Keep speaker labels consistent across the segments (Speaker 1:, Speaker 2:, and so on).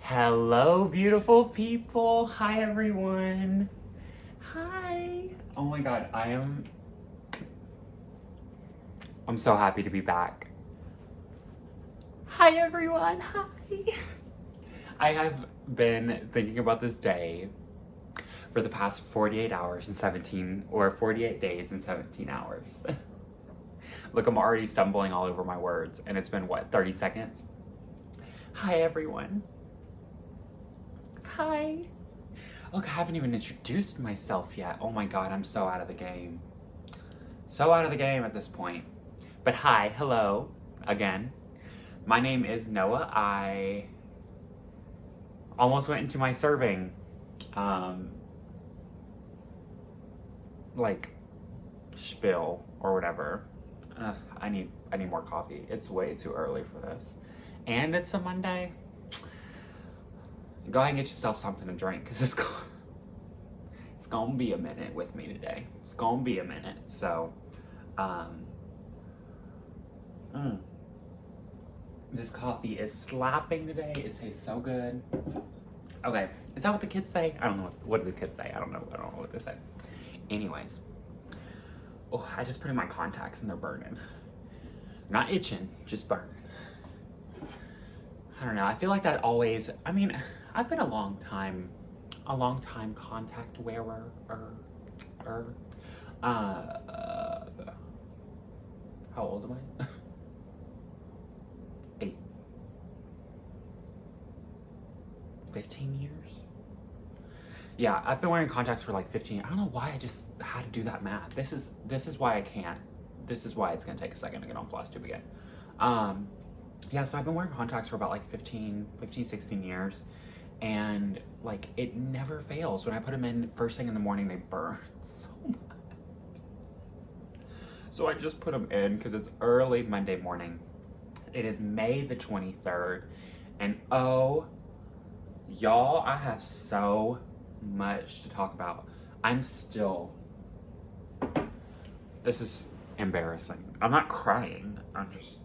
Speaker 1: Hello, beautiful people. Hi, everyone. Hi. Oh my god, I'm so happy to be back. Hi, everyone. Hi. I have been thinking about this day for the past 48 hours and 48 days and 17 hours. Look, I'm already stumbling all over my words, and it's been, what, 30 seconds? Hi, everyone. Hi. Look, I haven't even introduced myself yet. Oh my god, I'm so out of the game. So out of the game at this point. But hi, hello, again. My name is Noah. I almost went into my serving, spiel or whatever. I need more coffee. It's way too early for this. And it's a Monday. Go ahead and get yourself something to drink, because it's gonna be a minute with me today. It's gonna be a minute. So, this coffee is slapping today. It tastes so good. Okay, is that what the kids say? I don't know. What do the kids say? I don't know what they say. Anyways. Oh, I just put in my contacts and they're burning. Not itching, just burning. I don't know. I feel like that always, I've been a long time contact wearer. How old am I? 15 years? Yeah, I've been wearing contacts for like 15 years. I don't know why I just had to do that math. This is why I can't. This is why it's gonna take a second to get on Flosstube again. Yeah, so I've been wearing contacts for about like 15, 16 years. And like, it never fails. When I put them in first thing in the morning, they burn so much. So I just put them in because it's early Monday morning. It is May the 23rd. And oh, y'all, I have so much to talk about. This is embarrassing. I'm not crying. I'm just,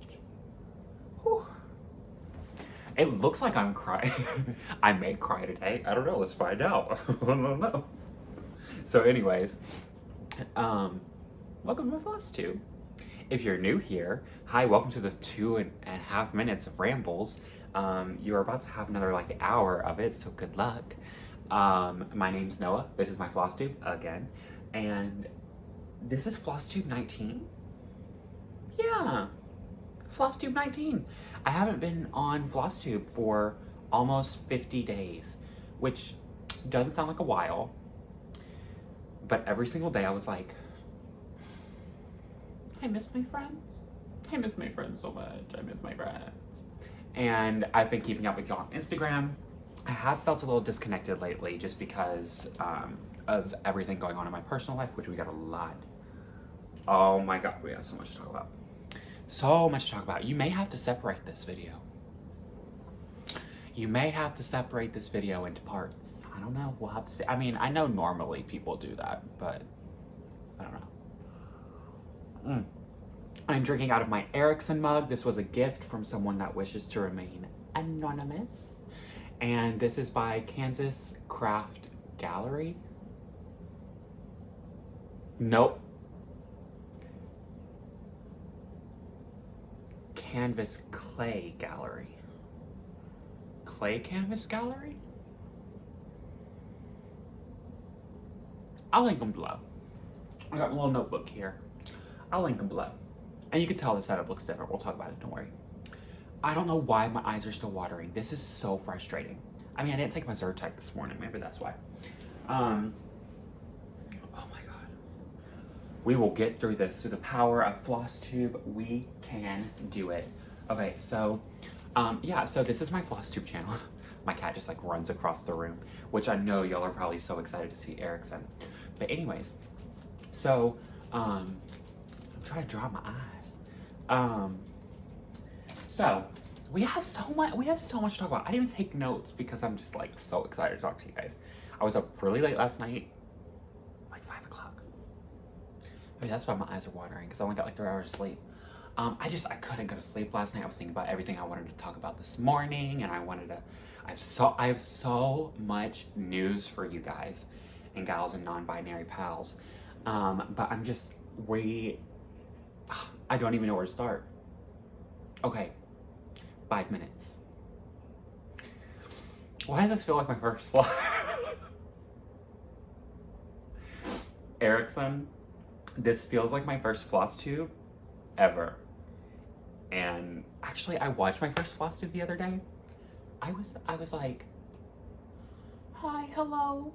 Speaker 1: whew. It looks like I'm crying. I may cry today. I don't know. Let's find out. I don't know. So anyways, welcome to my Flosstube. If you're new here, hi, welcome to the 2.5 minutes of rambles. You're about to have another like hour of it, so good luck. My name's Noah. This is my Flosstube again. And this is Flosstube 19? Yeah. Flosstube 19. I haven't been on Flosstube for almost 50 days, which doesn't sound like a while, but every single day I was like, I miss my friends. I miss my friends so much. I miss my friends. And I've been keeping up with y'all on Instagram. I have felt a little disconnected lately just because of everything going on in my personal life, which we got a lot. Oh my god, we have so much to talk about. So much to talk about. You may have to separate this video. You may have to separate this video into parts. I don't know. We'll have to see. I know normally people do that, but I don't know. I'm drinking out of my Erickson mug. This was a gift from someone that wishes to remain anonymous. And this is by Kansas Craft Gallery. Nope. Canvas Clay Gallery. Clay Canvas Gallery? I'll link them below. I got a little notebook here. I'll link them below. And you can tell the setup looks different. We'll talk about it, don't worry. I don't know why my eyes are still watering. This is so frustrating. I didn't take my Zyrtec this morning. Maybe that's why. Oh my god. We will get through this. Through the power of Flosstube, we can do it. Okay, so, yeah, so this is my Flosstube channel. My cat just like runs across the room, which I know y'all are probably so excited to see Erickson. But anyways, so, I'm trying to dry my eyes. So we have so much to talk about. I didn't even take notes because I'm just like so excited to talk to you guys. I was up really late last night, like 5 o'clock. Maybe that's why my eyes are watering, because I only got like 3 hours of sleep. I couldn't go to sleep last night. I was thinking about everything I wanted to talk about this morning, and I I have so much news for you guys and gals and non-binary pals. But I don't even know where to start. Okay, 5 minutes. Why does this feel like my first vlog? Erickson, this feels like my first Flosstube ever. And actually, I watched my first Flosstube the other day. I was like, hi, hello.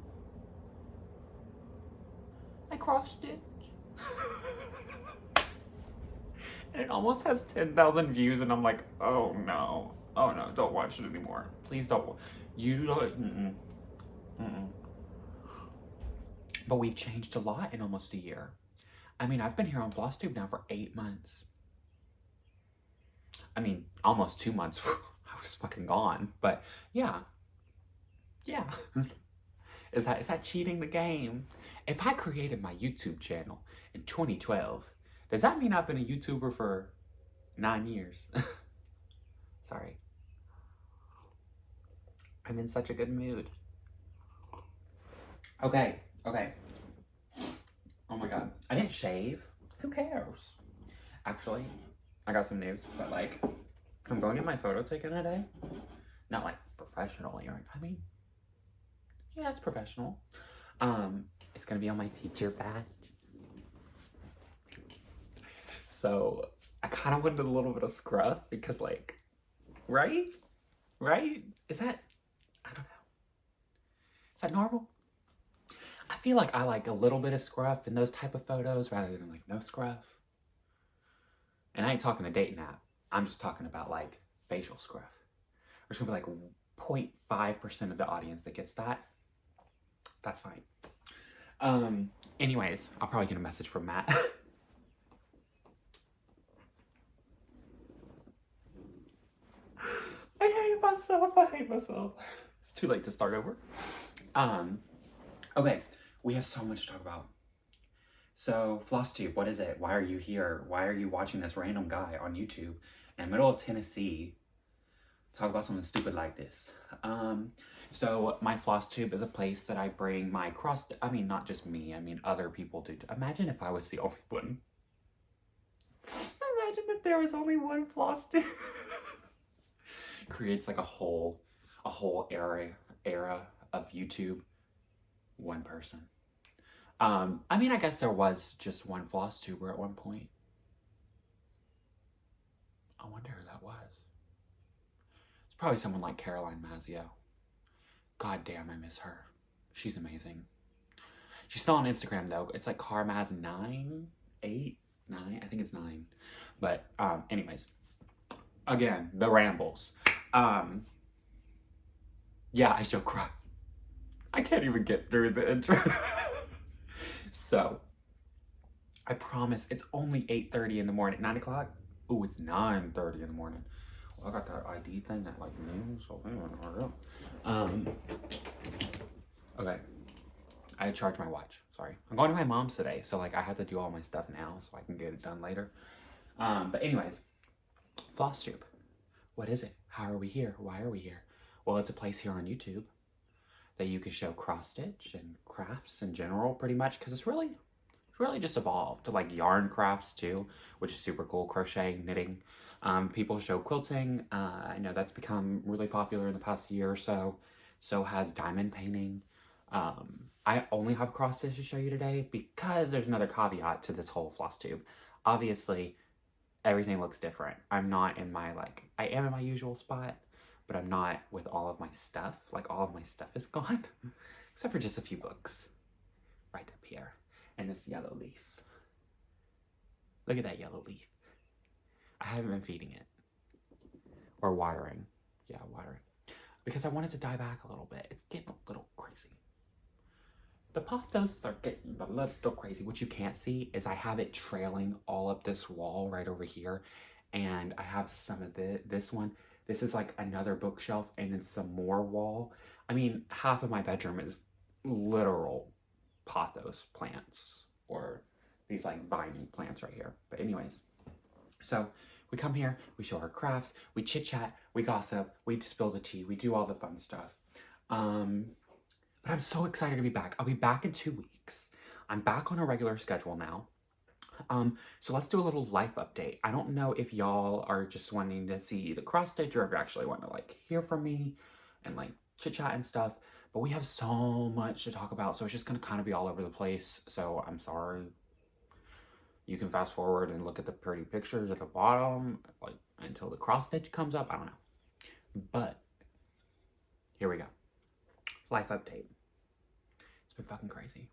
Speaker 1: I cross stitch. And it almost has 10,000 views, and I'm like, oh no, don't watch it anymore. Please don't. You don't. But we've changed a lot in almost a year. I mean, I've been here on Flosstube now for 8 months. I mean, almost 2 months. I was fucking gone, but yeah. Is that cheating the game? If I created my YouTube channel in 2012, does that mean I've been a YouTuber for 9 years? Sorry. I'm in such a good mood. Okay. Oh my god. I didn't shave. Who cares? Actually, I got some news, but like, I'm going to get my photo taken today. Not like professionally, I mean, yeah, it's professional. It's gonna be on my teacher badge. So I kind of wanted a little bit of scruff because, like, right? Is that, I don't know. Is that normal? I feel like I like a little bit of scruff in those type of photos rather than like no scruff. And I ain't talking a dating app. I'm just talking about like facial scruff. There's gonna be like 0.5% of the audience that gets that. That's fine. Anyways, I'll probably get a message from Matt. I hate myself. It's too late to start over. Okay, we have so much to talk about. So, Flosstube, what is it? Why are you here? Why are you watching this random guy on YouTube in the middle of Tennessee talk about something stupid like this? So my Flosstube is a place that I bring my I mean, not just me, I mean, other people do. Imagine if I was the only one. Imagine if there was only one Flosstube. Creates like a whole era of YouTube. One person. I mean, I guess there was just one Flosstuber at one point. I wonder who that was. It's probably someone like Caroline Mazzio. God damn, I miss her. She's amazing. She's still on Instagram though. It's like carmaz9, 8, 9. I think it's 9. But anyways, again, the rambles. Yeah, I show cross. I can't even get through the intro. So, I promise it's only 8:30 in the morning. 9 o'clock? Ooh, it's 9:30 in the morning. Well, I got that ID thing at like noon, so I'm gonna hurry up. Okay. I had charged my watch. Sorry. I'm going to my mom's today, so like I have to do all my stuff now so I can get it done later. But anyways, Flosstube. What is it? How are we here? Why are we here? Well, it's a place here on YouTube that you can show cross stitch and crafts in general, pretty much, because it's really just evolved to like yarn crafts too, which is super cool. Crochet, knitting. People show quilting. I know that's become really popular in the past year or so. So has diamond painting. I only have cross stitch to show you today because there's another caveat to this whole Flosstube. Obviously, everything looks different. I'm not in my I am in my usual spot, but I'm not with all of my stuff. Like, all of my stuff is gone, except for just a few books right up here. And this yellow leaf. Look at that yellow leaf. I haven't been feeding it. Or watering. Yeah, watering. Because I wanted to die back a little bit. It's getting a little crazy. The pothos are getting a little crazy. What you can't see is I have it trailing all up this wall right over here. And I have some of this one. This is like another bookshelf and then some more wall. I mean, half of my bedroom is literal pothos plants or these like vine plants right here. But anyways, so We come here, we show our crafts, we chit chat, we gossip, we spill the tea, we do all the fun stuff. But I'm so excited to be back. I'll be back in 2 weeks. I'm back on a regular schedule now. So let's do a little life update. I don't know if y'all are just wanting to see the cross stitch or if you actually want to like hear from me and like chit chat and stuff, but we have so much to talk about, so it's just gonna kind of be all over the place. So I'm sorry. You can fast forward and look at the pretty pictures at the bottom, like until the cross stitch comes up. I don't know, but here we go. Life update. It's been fucking crazy.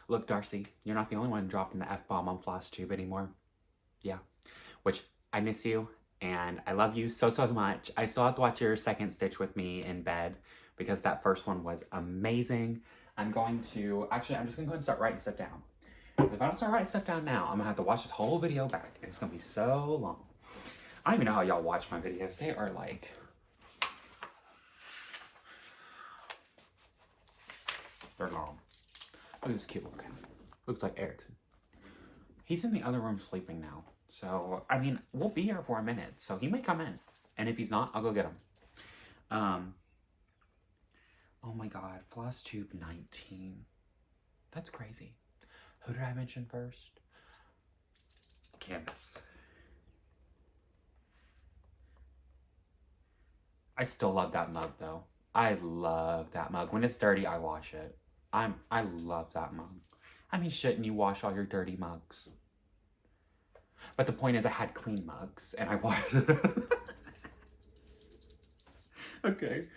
Speaker 1: Look, Darcy, you're not the only one dropping the F-bomb on Flosstube anymore. Yeah, which I miss you and I love you so, so much. I still have to watch your second stitch with me in bed because that first one was amazing. I'm just gonna go ahead and start writing stuff down. Because if I don't start writing stuff down now, I'm gonna have to watch this whole video back and it's gonna be so long. I don't even know how y'all watch my videos. They are like, they're long. Look at this cute looking. Looks like Erickson. He's in the other room sleeping now. So, I mean, we'll be here for a minute. So he may come in. And if he's not, I'll go get him. Oh my god. Flosstube 19. That's crazy. Who did I mention first? Canvas. I still love that mug though. I love that mug. When it's dirty, I wash it. I love that mug. I mean, shouldn't you wash all your dirty mugs? But the point is I had clean mugs and I washed it. Okay.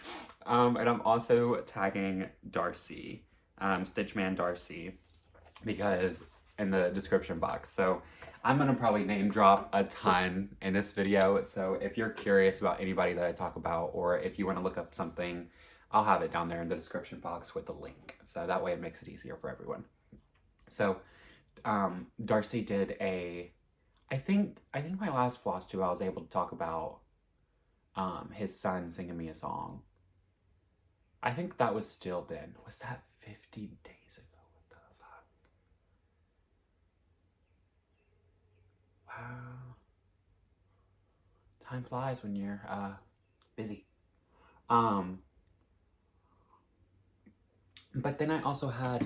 Speaker 1: And I'm also tagging Darcy, Stitchman Darcy, because in the description box. So I'm gonna probably name drop a ton in this video. So if you're curious about anybody that I talk about, or if you want to look up something, I'll have it down there in the description box with the link. So that way it makes it easier for everyone. So Darcy did I think my last Flosstube I was able to talk about his son singing me a song. I think that was still then. Was that 50 days ago? What the fuck? Wow. Time flies when you're busy. But then I also had,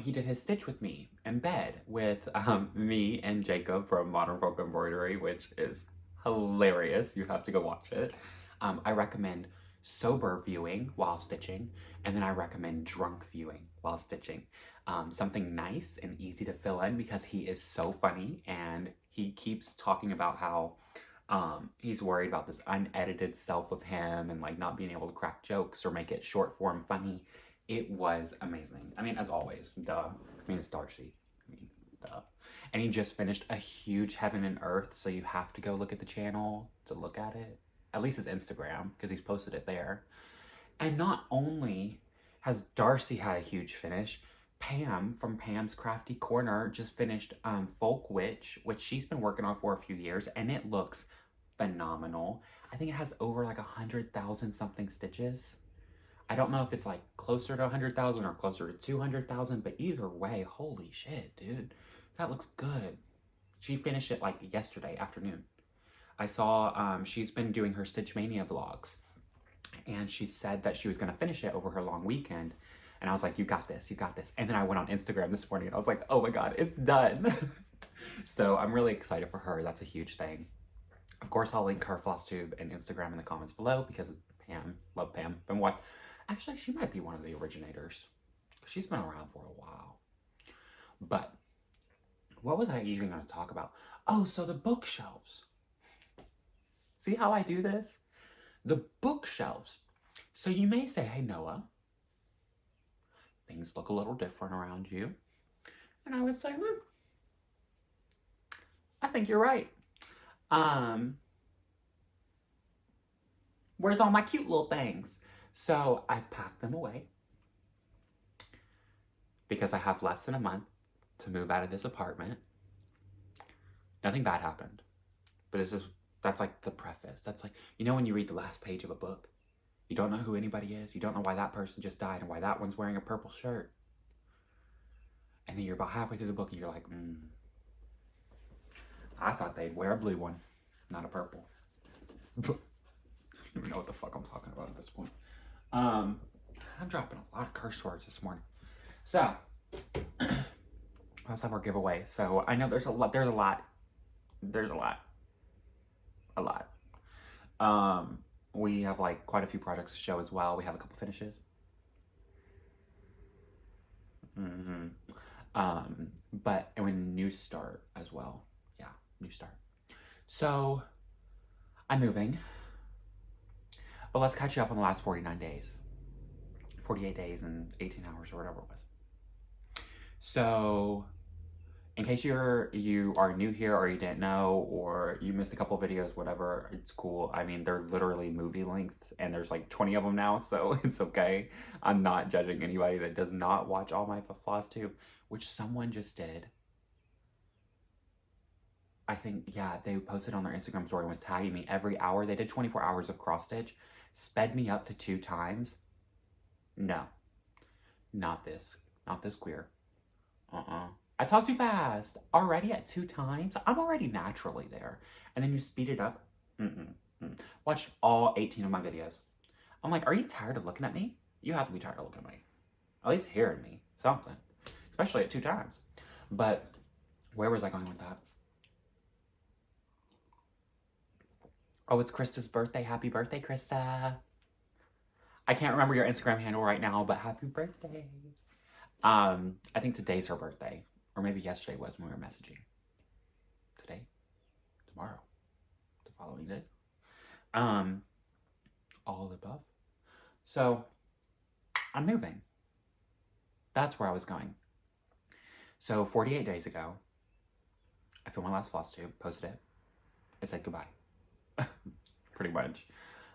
Speaker 1: he did his stitch with me in bed with me and Jacob from Modern Folk Embroidery, which is hilarious. You have to go watch it. I recommend sober viewing while stitching, and then I recommend drunk viewing while stitching. Something nice and easy to fill in because he is so funny and he keeps talking about how he's worried about this unedited self of him and like not being able to crack jokes or make it short form funny. It was amazing. I mean, as always, duh. I mean, it's Darcy. I mean, duh. And he just finished a huge Heaven and Earth, so you have to go look at the channel to look at it. At least his Instagram, because he's posted it there. And not only has Darcy had a huge finish, Pam from Pam's Crafty Corner just finished Folk Witch, which she's been working on for a few years, and it looks phenomenal. I think it has over like 100,000 something stitches. I don't know if it's like closer to 100,000 or closer to 200,000, but either way, holy shit, dude. That looks good. She finished it like yesterday afternoon. I saw she's been doing her Stitchmania vlogs, and she said that she was going to finish it over her long weekend. And I was like, you got this, you got this. And then I went on Instagram this morning and I was like, oh my god, it's done. So I'm really excited for her. That's a huge thing. Of course, I'll link her Flosstube and Instagram in the comments below because it's Pam. Love Pam. Been what? Actually, she might be one of the originators. She's been around for a while. But what was I even going to talk about? Oh, so the bookshelves. See how I do this? The bookshelves. So you may say, hey, Noah, things look a little different around you. And I would say, I think you're right. Where's all my cute little things? So I've packed them away because I have less than a month to move out of this apartment. Nothing bad happened, but that's like the preface. That's like, you know when you read the last page of a book, you don't know who anybody is, you don't know why that person just died and why that one's wearing a purple shirt. And then you're about halfway through the book and you're like, I thought they'd wear a blue one, not a purple. I don't even know what the fuck I'm talking about at this point. I'm dropping a lot of curse words this morning. So, let's have our giveaway. So, I know there's a lot. We have like quite a few projects to show as well. We have a couple finishes. But and a new start as well. Yeah, new start. So, I'm moving. But let's catch you up on the last 49 days. 48 days and 18 hours or whatever it was. So, in case you are new here or you didn't know or you missed a couple videos, whatever, it's cool. I mean, they're literally movie length and there's like 20 of them now, so it's okay. I'm not judging anybody that does not watch all my Flosstube, which someone just did. I think, yeah, they posted on their Instagram story and was tagging me every hour. They did 24 hours of cross stitch, sped me up to 2 times. No, not this queer. I talk too fast. Already at 2 times? I'm already naturally there. And then you speed it up? Watch all 18 of my videos. I'm like, are you tired of looking at me? You have to be tired of looking at me. At least hearing me. Something. Especially at 2 times. But where was I going with that? Oh, it's Krista's birthday. Happy birthday, Krista. I can't remember your Instagram handle right now, but happy birthday. I think today's her birthday. Or maybe yesterday was when we were messaging. Today? Tomorrow? The following day? All of the above. So, I'm moving. That's where I was going. So, 48 days ago, I filmed my last Flosstube, posted it. I said goodbye. Pretty much.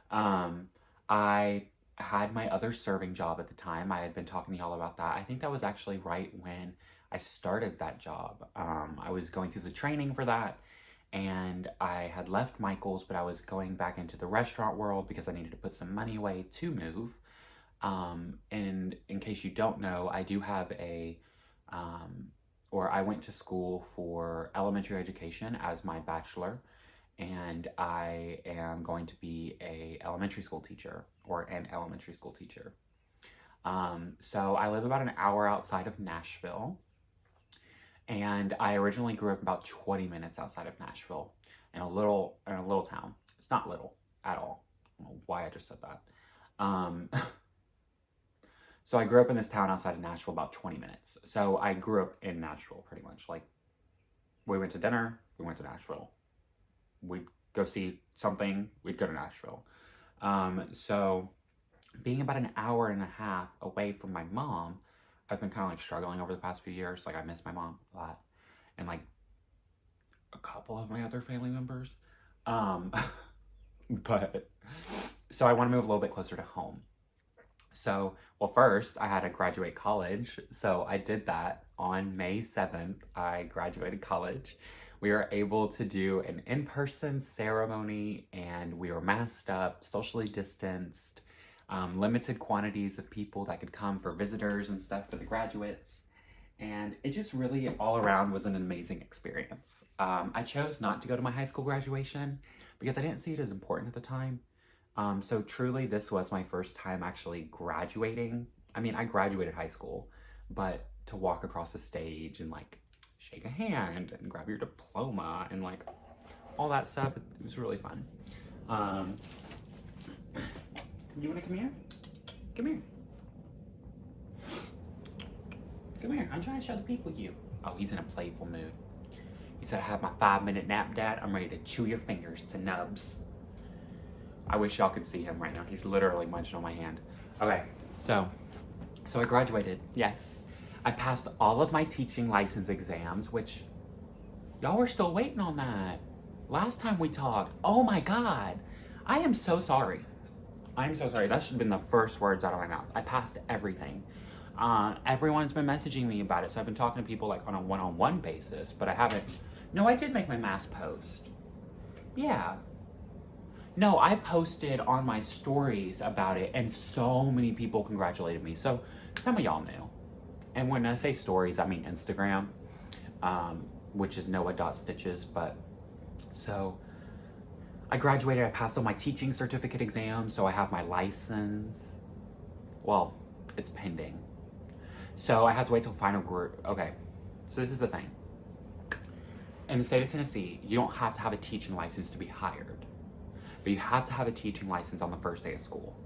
Speaker 1: I had my other serving job at the time. I had been talking to y'all about that. I think that was actually right when I started that job. I was going through the training for that, and I had left Michael's, but I was going back into the restaurant world because I needed to put some money away to move. And in case you don't know, I do have I went to school for elementary education as my bachelor, and I am going to be an elementary school teacher. So I live about an hour outside of Nashville, and I originally grew up about 20 minutes outside of Nashville in a little town. It's not little at all. I don't know why I just said that. So I grew up in this town outside of Nashville about 20 minutes. So I grew up in Nashville pretty much. Like, we went to dinner, we went to Nashville. We'd go see something, we'd go to Nashville. So being about an hour and a half away from my mom, I've been kind of like struggling over the past few years. Like, I miss my mom a lot. And like a couple of my other family members. But so I want to move a little bit closer to home. So, well, first I had to graduate college. So I did that on May 7th. I graduated college. We were able to do an in-person ceremony, and we were masked up, socially distanced, limited quantities of people that could come for visitors and stuff for the graduates. And it just really all around was an amazing experience. I chose not to go to my high school graduation because I didn't see it as important at the time. So truly this was my first time actually graduating. I mean, I graduated high school, but to walk across the stage and like shake a hand and grab your diploma and like all that stuff, it was really fun. You wanna come here? Come here. Come here, I'm trying to show the people you. Oh, he's in a playful mood. He said, I have my 5-minute nap, Dad. I'm ready to chew your fingers to nubs. I wish y'all could see him right now. He's literally munching on my hand. Okay, so I graduated, yes. I passed all of my teaching license exams, which y'all were still waiting on that. Last time we talked, oh my God. I am so sorry. I'm so sorry. That should have been the first words out of my mouth. I passed everything. Everyone's been messaging me about it, so I've been talking to people like on a one-on-one basis, but I haven't. No, I did make my mass post. Yeah. No, I posted on my stories about it, and so many people congratulated me. So some of y'all knew. And when I say stories, I mean Instagram, which is Noah.stitches, but So I graduated, I passed all my teaching certificate exams, so I have my license. Well, it's pending. So I have to wait till final group. Okay, so this is the thing. In the state of Tennessee, you don't have to have a teaching license to be hired, but you have to have a teaching license on the first day of school.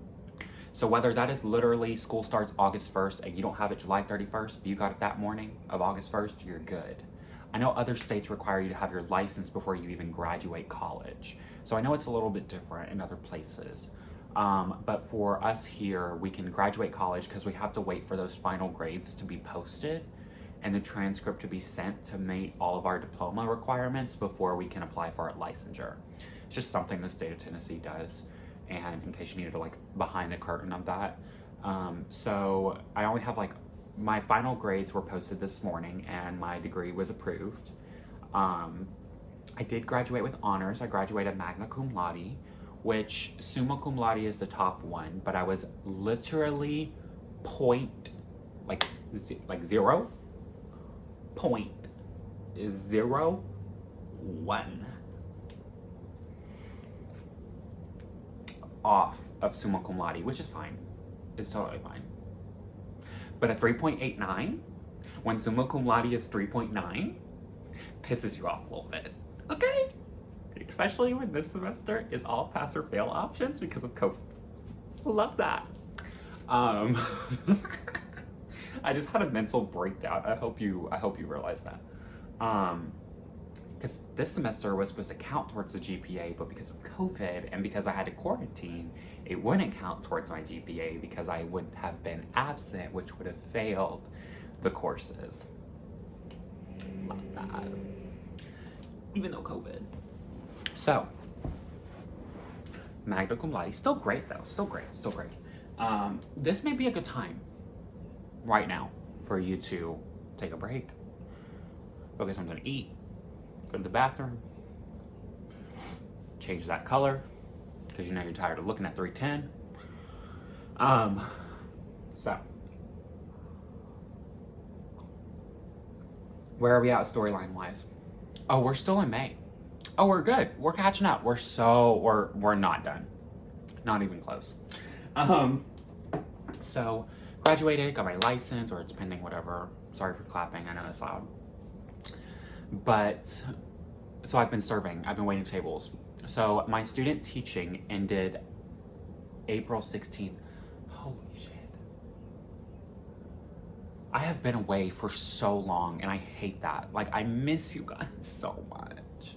Speaker 1: So whether that is literally school starts August 1st and you don't have it July 31st, but you got it that morning of August 1st, you're good. I know other states require you to have your license before you even graduate college. So I know it's a little bit different in other places. But for us here, we can graduate college because we have to wait for those final grades to be posted and the transcript to be sent to meet all of our diploma requirements before we can apply for our licensure. It's just something the state of Tennessee does. And in case you needed to like behind the curtain of that. So I only have like, my final grades were posted this morning and my degree was approved. I did graduate with honors. I graduated magna cum laude, which summa cum laude is the top one, but I was literally like 0.01 off of summa cum laude, which is fine. It's totally fine. But a 3.89, when summa cum laude is 3.9, pisses you off a little bit, okay? Especially when this semester is all pass or fail options because of COVID. Love that. I just had a mental breakdown. I hope you realize that. Because this semester was supposed to count towards the GPA, but because of COVID and because I had to quarantine, it wouldn't count towards my GPA because I would have been absent, which would have failed the courses. Love that. Even though COVID. So, magna cum laude, still great though, still great. This may be a good time right now for you to take a break, go get something to eat, go to the bathroom, change that color, because you know you're tired of looking at 310. So, where are we at storyline wise? Oh, we're still in May. Oh, we're good. We're catching up. We're not done. Not even close. So graduated, got my license, or it's pending, whatever. Sorry for clapping. I know that's loud. But so I've been serving. I've been waiting tables. So my student teaching ended April 16th. Holy shit. I have been away for so long and I hate that. Like, I miss you guys so much.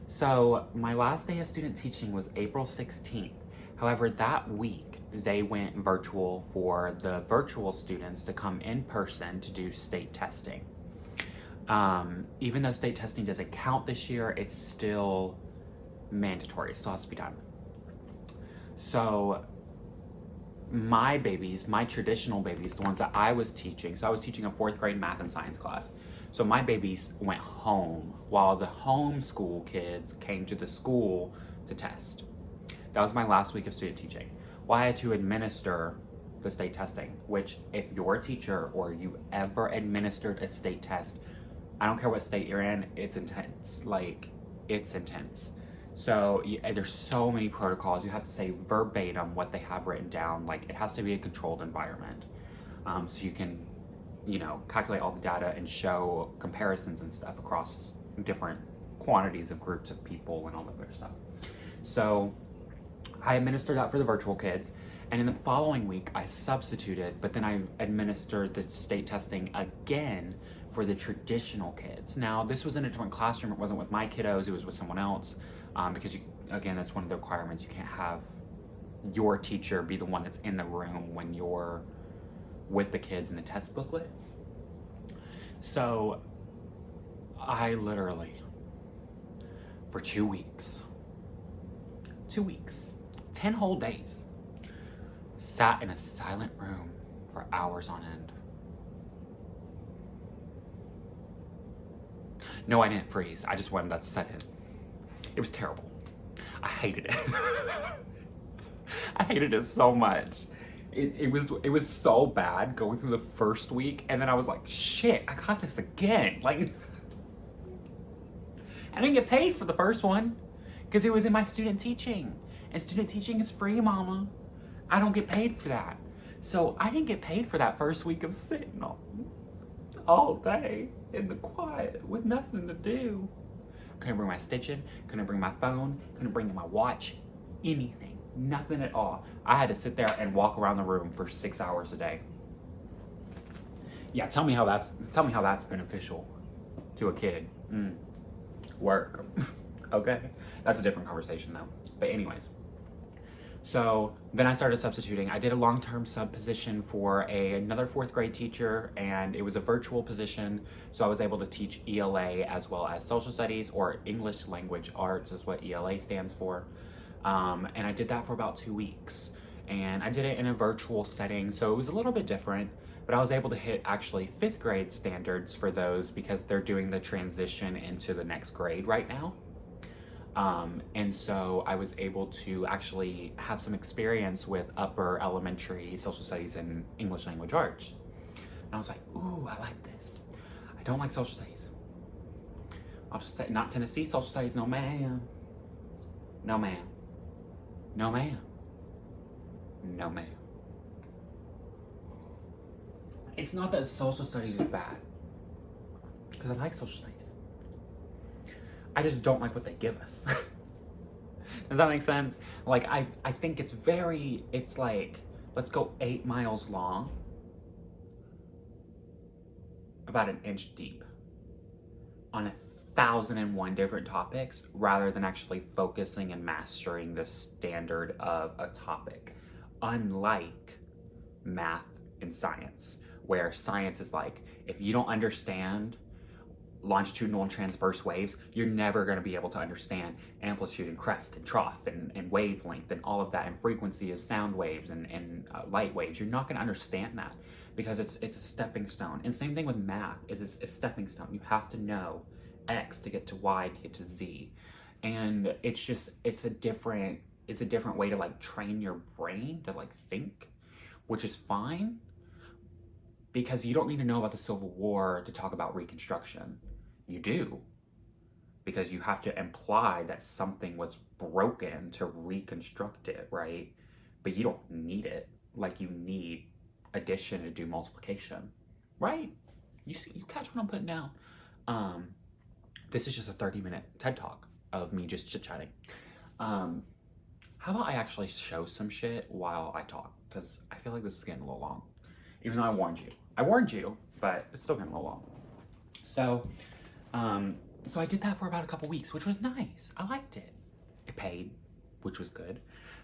Speaker 1: So my last day of student teaching was April 16th. However, that week they went virtual for the virtual students to come in person to do state testing. Even though state testing doesn't count this year, it's still mandatory. It still has to be done. So my babies, my traditional babies, the ones that I was teaching, so I was teaching a 4th grade math and science class. So my babies went home while the homeschool kids came to the school to test. That was my last week of student teaching. Well, I had to administer the state testing, which if you're a teacher or you've ever administered a state test, I don't care what state you're in, it's intense. Like, it's intense. So there's so many protocols. You have to say verbatim what they have written down. Like, it has to be a controlled environment. So you can, calculate all the data and show comparisons and stuff across different quantities of groups of people and all that other stuff. So I administered that for the virtual kids. And in the following week, I substituted, but then I administered the state testing again for the traditional kids. Now, this was in a different classroom. It wasn't with my kiddos. It was with someone else. Because, again, that's one of the requirements. You can't have your teacher be the one that's in the room when you're with the kids in the test booklets. So I literally, for 2 weeks, 10 whole days, sat in a silent room for hours on end. No, I didn't freeze. I just wanted that to set in. It was terrible. I hated it. I hated it so much. It was so bad going through the first week, and then I was like, shit, I got this again. Like, I didn't get paid for the first one because it was in my student teaching. And student teaching is free, mama. I don't get paid for that. So I didn't get paid for that first week of sitting all day in the quiet with nothing to do. Couldn't bring my stitching, couldn't bring my phone, couldn't bring my watch, anything, nothing at all. I had to sit there and walk around the room for 6 hours a day. Yeah, tell me how that's beneficial to a kid. Work. Okay, that's a different conversation though. But anyways, so then I started substituting. I did a long-term sub position for another 4th grade teacher, and it was a virtual position, so I was able to teach ELA as well as social studies, or English language arts is what ELA stands for. And I did that for about 2 weeks, and I did it in a virtual setting, so it was a little bit different, but I was able to hit actually 5th grade standards for those because they're doing the transition into the next grade right now. And so I was able to actually have some experience with upper elementary social studies and English language arts. And I was like, ooh, I like this. I don't like social studies. I'll just say, not Tennessee social studies, no ma'am. No ma'am. No ma'am. No ma'am. It's not that social studies is bad, because I like social studies. I just don't like what they give us. Does that make sense? Like, I think it's like, let's go 8 miles long, about an inch deep, on 1,001 different topics, rather than actually focusing and mastering the standard of a topic. Unlike math and science, where science is like, if you don't understand longitudinal and transverse waves, you're never going to be able to understand amplitude and crest and trough and wavelength and all of that, and frequency of sound waves and light waves. You're not going to understand that because it's a stepping stone. And same thing with math, is it's a stepping stone. You have to know X to get to Y to get to Z. And it's a different way to like train your brain to like think, which is fine, because you don't need to know about the Civil War to talk about Reconstruction. You do, because you have to imply that something was broken to reconstruct it, right? But you don't need it. Like, you need addition to do multiplication, right? You catch what I'm putting down. This is just a 30-minute TED Talk of me just chit-chatting. How about I actually show some shit while I talk? Because I feel like this is getting a little long. Even though I warned you, but it's still getting a little long. So I did that for about a couple weeks, which was nice. I liked it. It paid, which was good.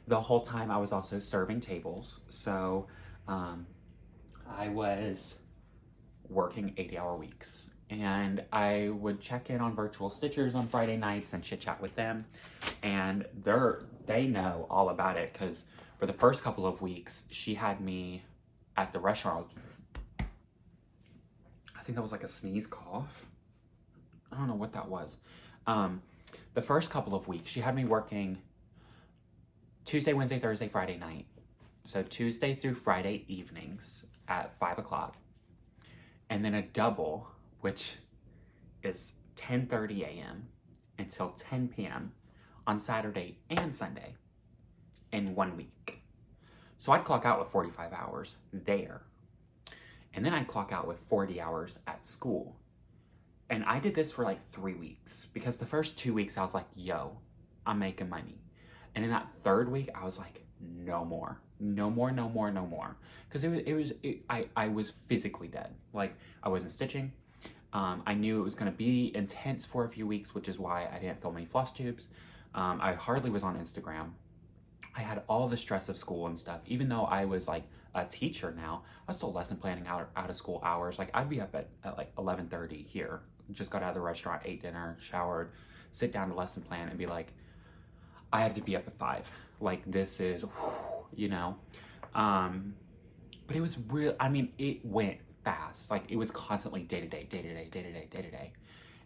Speaker 1: The whole time I was also serving tables. So I was working 80-hour weeks, and I would check in on virtual stitchers on Friday nights and chit chat with them. And they know all about it, because for the first couple of weeks, she had me at the restaurant. I think that was like a sneeze cough. I don't know what that was. The first couple of weeks, she had me working Tuesday, Wednesday, Thursday, Friday night. So Tuesday through Friday evenings at 5 o'clock. And then a double, which is 10:30 a.m. until 10 p.m. on Saturday and Sunday in 1 week. So I'd clock out with 45 hours there. And then I'd clock out with 40 hours at school. And I did this for like 3 weeks, because the first 2 weeks I was like, yo, I'm making money. And in that third week, I was like, no more. No more, no more, no more. Because I was physically dead. Like, I wasn't stitching. I knew it was going to be intense for a few weeks, which is why I didn't film any Flosstubes. I hardly was on Instagram. I had all the stress of school and stuff. Even though I was like a teacher now, I was still lesson planning out of school hours. Like, I'd be up at like 11:30 here. Just got out of the restaurant, ate dinner, showered, sit down to lesson plan, and be like, I have to be up at 5. Like, this is, you know. But it was real. I mean, it went fast. Like, it was constantly day to day, day to day, day to day, day to day.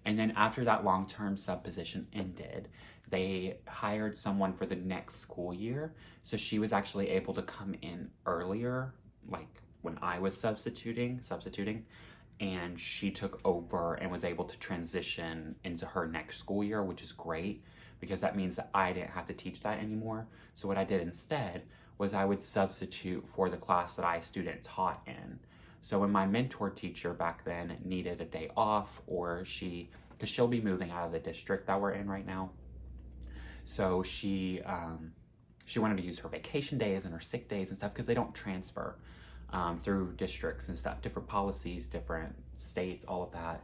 Speaker 1: And then after that long-term sub position ended, they hired someone for the next school year. So she was actually able to come in earlier, like when I was substituting. and she took over and was able to transition into her next school year, which is great because that means that I didn't have to teach that anymore. So what I did instead was I would substitute for the class that I student taught in. So when my mentor teacher back then needed a day off, or because she'll be moving out of the district that we're in right now, so she wanted to use her vacation days and her sick days and stuff because they don't transfer through districts and stuff, different policies, different states, all of that.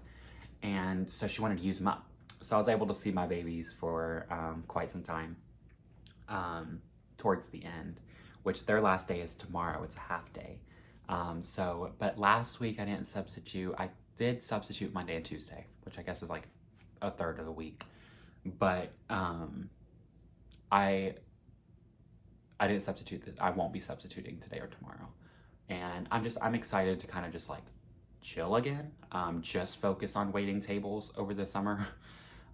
Speaker 1: And so she wanted to use them up. So I was able to see my babies for quite some time towards the end, which their last day is tomorrow. It's a half day. But last week I didn't substitute. I did substitute Monday and Tuesday, which I guess is like a third of the week. But I didn't substitute. I won't be substituting today or tomorrow. And I'm excited to kind of just like chill again, just focus on waiting tables over the summer.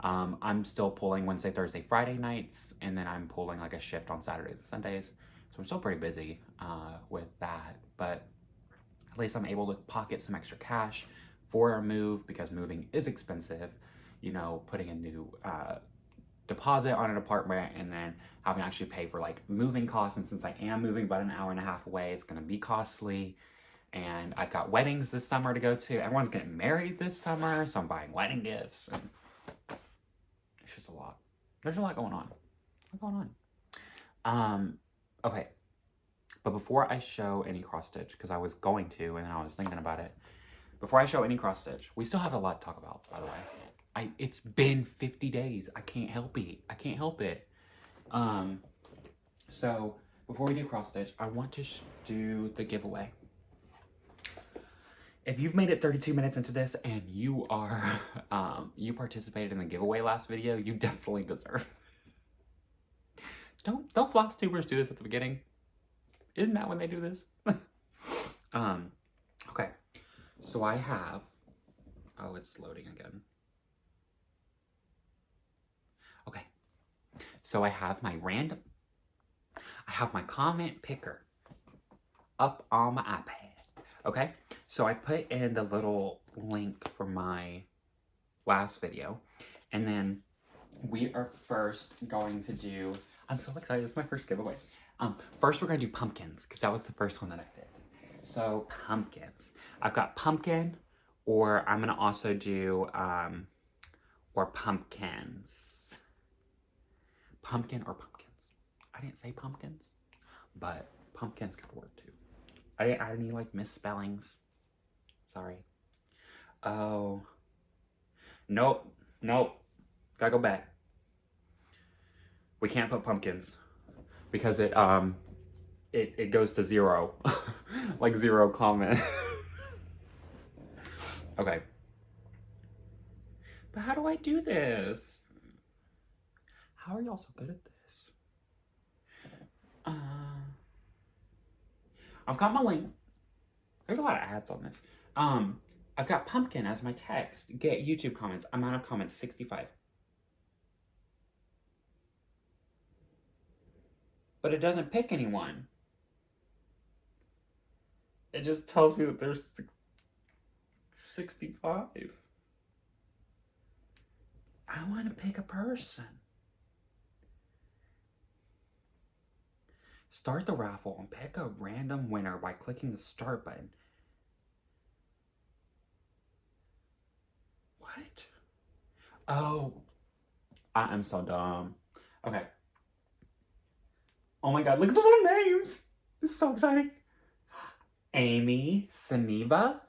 Speaker 1: I'm still pulling Wednesday, Thursday, Friday nights, and then I'm pulling like a shift on Saturdays and Sundays. So I'm still pretty busy with that, but at least I'm able to pocket some extra cash for a move because moving is expensive. You know, putting a new deposit on an apartment and then having to actually pay for like moving costs. And since I am moving about an hour and a half away, it's going to be costly. And I've got weddings this summer to go to. Everyone's getting married this summer, so I'm buying wedding gifts. And it's just a lot. There's a lot going on. What's going on? Okay. But before I show any cross stitch, because I was going to, and then I was thinking about it. Before I show any cross stitch, we still have a lot to talk about, by the way. It's been 50 days. I can't help it. I can't help it. So before we do cross stitch, I want to do the giveaway. If you've made it 32 minutes into this and you are, you participated in the giveaway last video, you definitely deserve it. Don't Flosstubers do this at the beginning? Isn't that when they do this? Okay. So I have, oh, it's loading again. Okay. So I have my comment picker up on my iPad. Okay. So I put in the little link for my last video, and then we are first going to do, I'm so excited, this is my first giveaway. First we're gonna do pumpkins, because that was the first one that I did. So pumpkins. I've got pumpkin, or I'm gonna also do, or pumpkins. Pumpkin or pumpkins. I didn't say pumpkins, but pumpkins could work too. I didn't add any like misspellings. Sorry. Oh. Nope. Gotta go back. We can't put pumpkins because it goes to 0. Like 0 comment. Okay. But how do I do this? How are y'all so good at this? I've got my link. There's a lot of ads on this. I've got pumpkin as my text. Get YouTube comments. Amount of comments, 65. But it doesn't pick anyone. It just tells me that there's 65. I want to pick a person. Start the raffle and pick a random winner by clicking the start button. What? Oh, I am so dumb. Okay. Oh my god, look at the little names. This is so exciting. Amy, Saniva.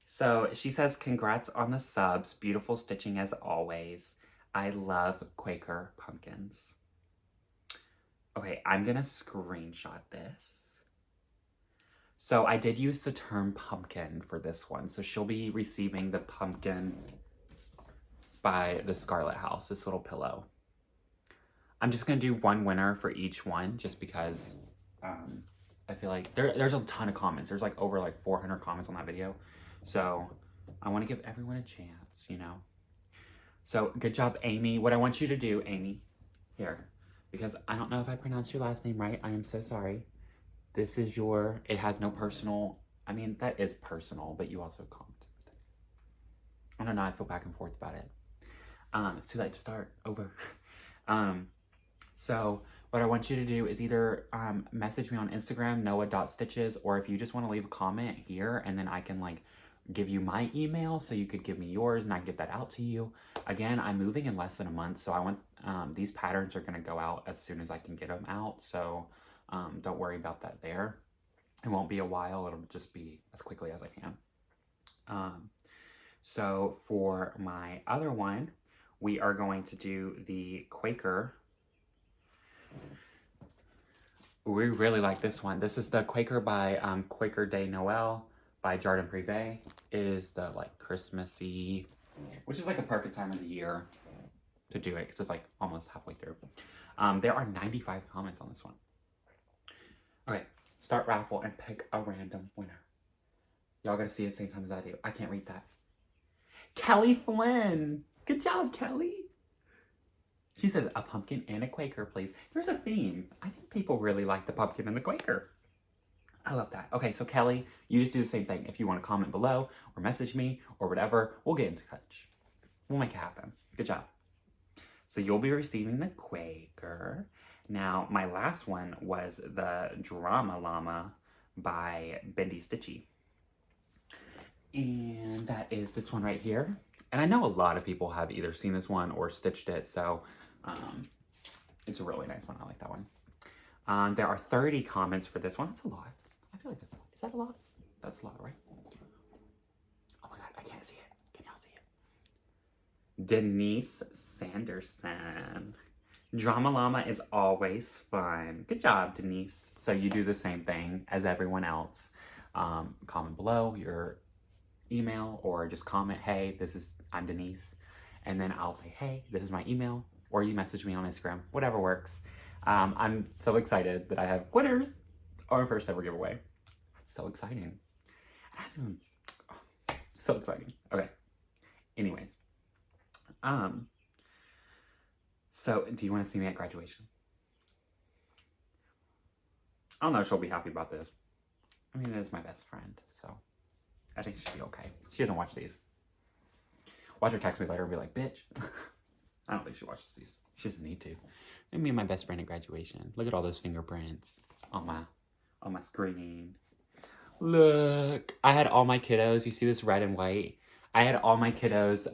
Speaker 1: So she says, congrats on the subs. Beautiful stitching as always. I love Quaker pumpkins. Okay, I'm gonna screenshot this. So I did use the term pumpkin for this one. So she'll be receiving the pumpkin by the Scarlet House, this little pillow. I'm just gonna do one winner for each one just because I feel like there's a ton of comments. There's like over like 400 comments on that video. So I wanna give everyone a chance, you know? So good job, Amy. What I want you to do, Amy, here, because I don't know if I pronounced your last name right. I am so sorry. This is it has no personal I mean, that is personal, but you also comment. I don't know, I feel back and forth about it. It's too late to start over. So what I want you to do is either message me on Instagram, noah.stitches, or if you just want to leave a comment here, and then I can like give you my email so you could give me yours and I can get that out to you. Again, I'm moving in less than a month, so I want these patterns are going to go out as soon as I can get them out, so don't worry about that there. It won't be a while, it'll just be as quickly as I can. So for my other one, we are going to do the Quaker. We really like this one. This is the Quaker by Quaker de Noël by Jardin Privé. It is the like Christmassy, which is like a perfect time of the year to do it because it's like almost halfway through. There are 95 comments on this one. Okay, start raffle and pick a random winner. Y'all gotta see it the same time as I do. I can't read that. Kelly Flynn. Good job, Kelly. She says a pumpkin and a Quaker, please. There's a theme. I think people really like the pumpkin and the Quaker. I love that. Okay, so Kelly, you just do the same thing. If you want to comment below or message me or whatever, we'll get in touch. We'll make it happen. Good job. So you'll be receiving the Quaker. Now, my last one was the Drama Llama by Bendy Stitchy. And that is this one right here. And I know a lot of people have either seen this one or stitched it, so it's a really nice one. I like that one. There are 30 comments for this one. That's a lot. I feel like that's a lot. Is that a lot? That's a lot, right? Oh my god, I can't see it. Can y'all see it? Denise Sanderson. Drama Llama is always fun. Good job, Denise. So you do the same thing as everyone else. Comment below your email or just comment, hey, I'm Denise. And then I'll say, hey, this is my email. Or you message me on Instagram, whatever works. I'm so excited that I have winners. Our first ever giveaway. That's so exciting. So exciting. Okay. Anyways. So do you want to see me at graduation? I don't know if she'll be happy about this. I mean, it is my best friend, so I think she'll be okay. She doesn't watch these. Watch her text me later and be like, bitch. I don't think she watches these. She doesn't need to. And me and my best friend at graduation. Look at all those fingerprints on my screen. Look. I had all my kiddos. You see this red and white? I had all my kiddos.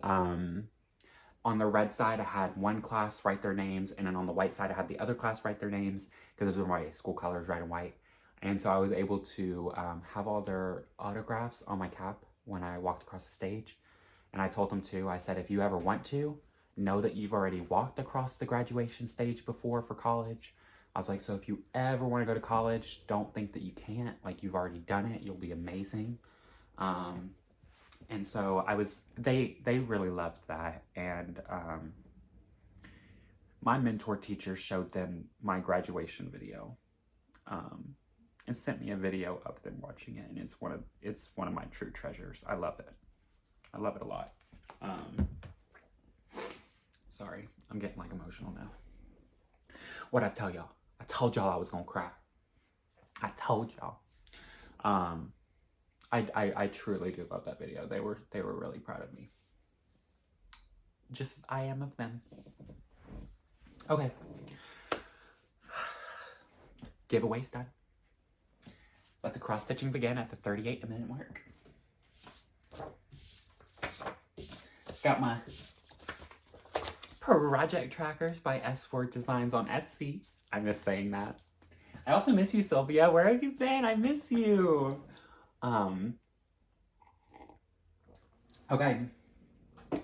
Speaker 1: On the red side, I had one class write their names. And then on the white side, I had the other class write their names. Because those were my school colors, red and white. And so I was able to have all their autographs on my cap when I walked across the stage. And I told them to, I said, if you ever want to, know that you've already walked across the graduation stage before for college. I was like, so if you ever want to go to college, don't think that you can't. Like, you've already done it. You'll be amazing. And so they really loved that. And my mentor teacher showed them my graduation video. And sent me a video of them watching it, and it's one of my true treasures. I love it. I love it a lot. Sorry, I'm getting like emotional now. What'd I tell y'all? I told y'all I was gonna cry. I told y'all. I truly do love that video. They were really proud of me. Just as I am of them. Okay. Giveaway's done. Let the cross stitching begin at the 38-minute mark. Got my project trackers by S4 Designs on Etsy. I miss saying that. I also miss you, Sylvia. Where have you been? I miss you. Okay.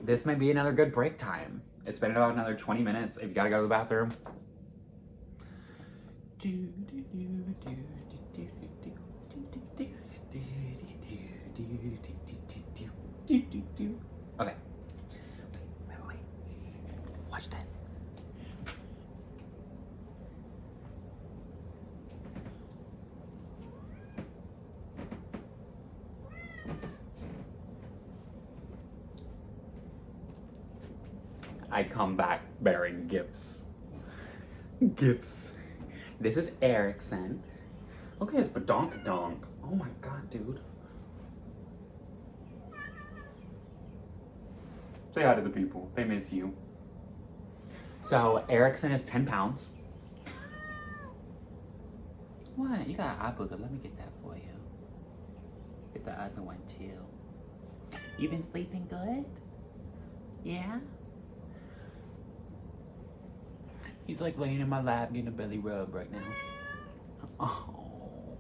Speaker 1: This might be another good break time. It's been about another 20 minutes. If you gotta go to the bathroom. Okay. Wait. Watch this. I come back bearing gifts. Gifts. This is Erickson. Look at his badonkadonk. Oh my god, dude. Say hi to the people. They miss you. So Erickson is 10 pounds. What? You got an eye booger. Let me get that for you. Get the other one too. You been sleeping good? Yeah? He's like laying in my lap getting a belly rub right now. Oh.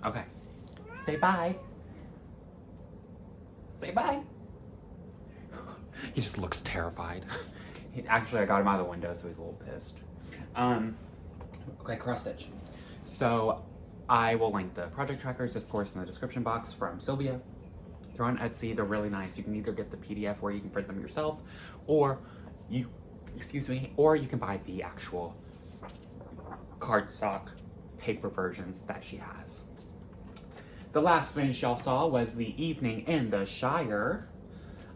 Speaker 1: Okay. Say bye. Say bye. He just looks terrified. Actually, I got him out of the window, so he's a little pissed. Okay, cross stitch. So I will link the project trackers, of course, in the description box from Sylvia. They're on Etsy. They're really nice. You can either get the PDF where you can print them yourself, or you can buy the actual cardstock paper versions that she has. The last finish y'all saw was the evening in the Shire.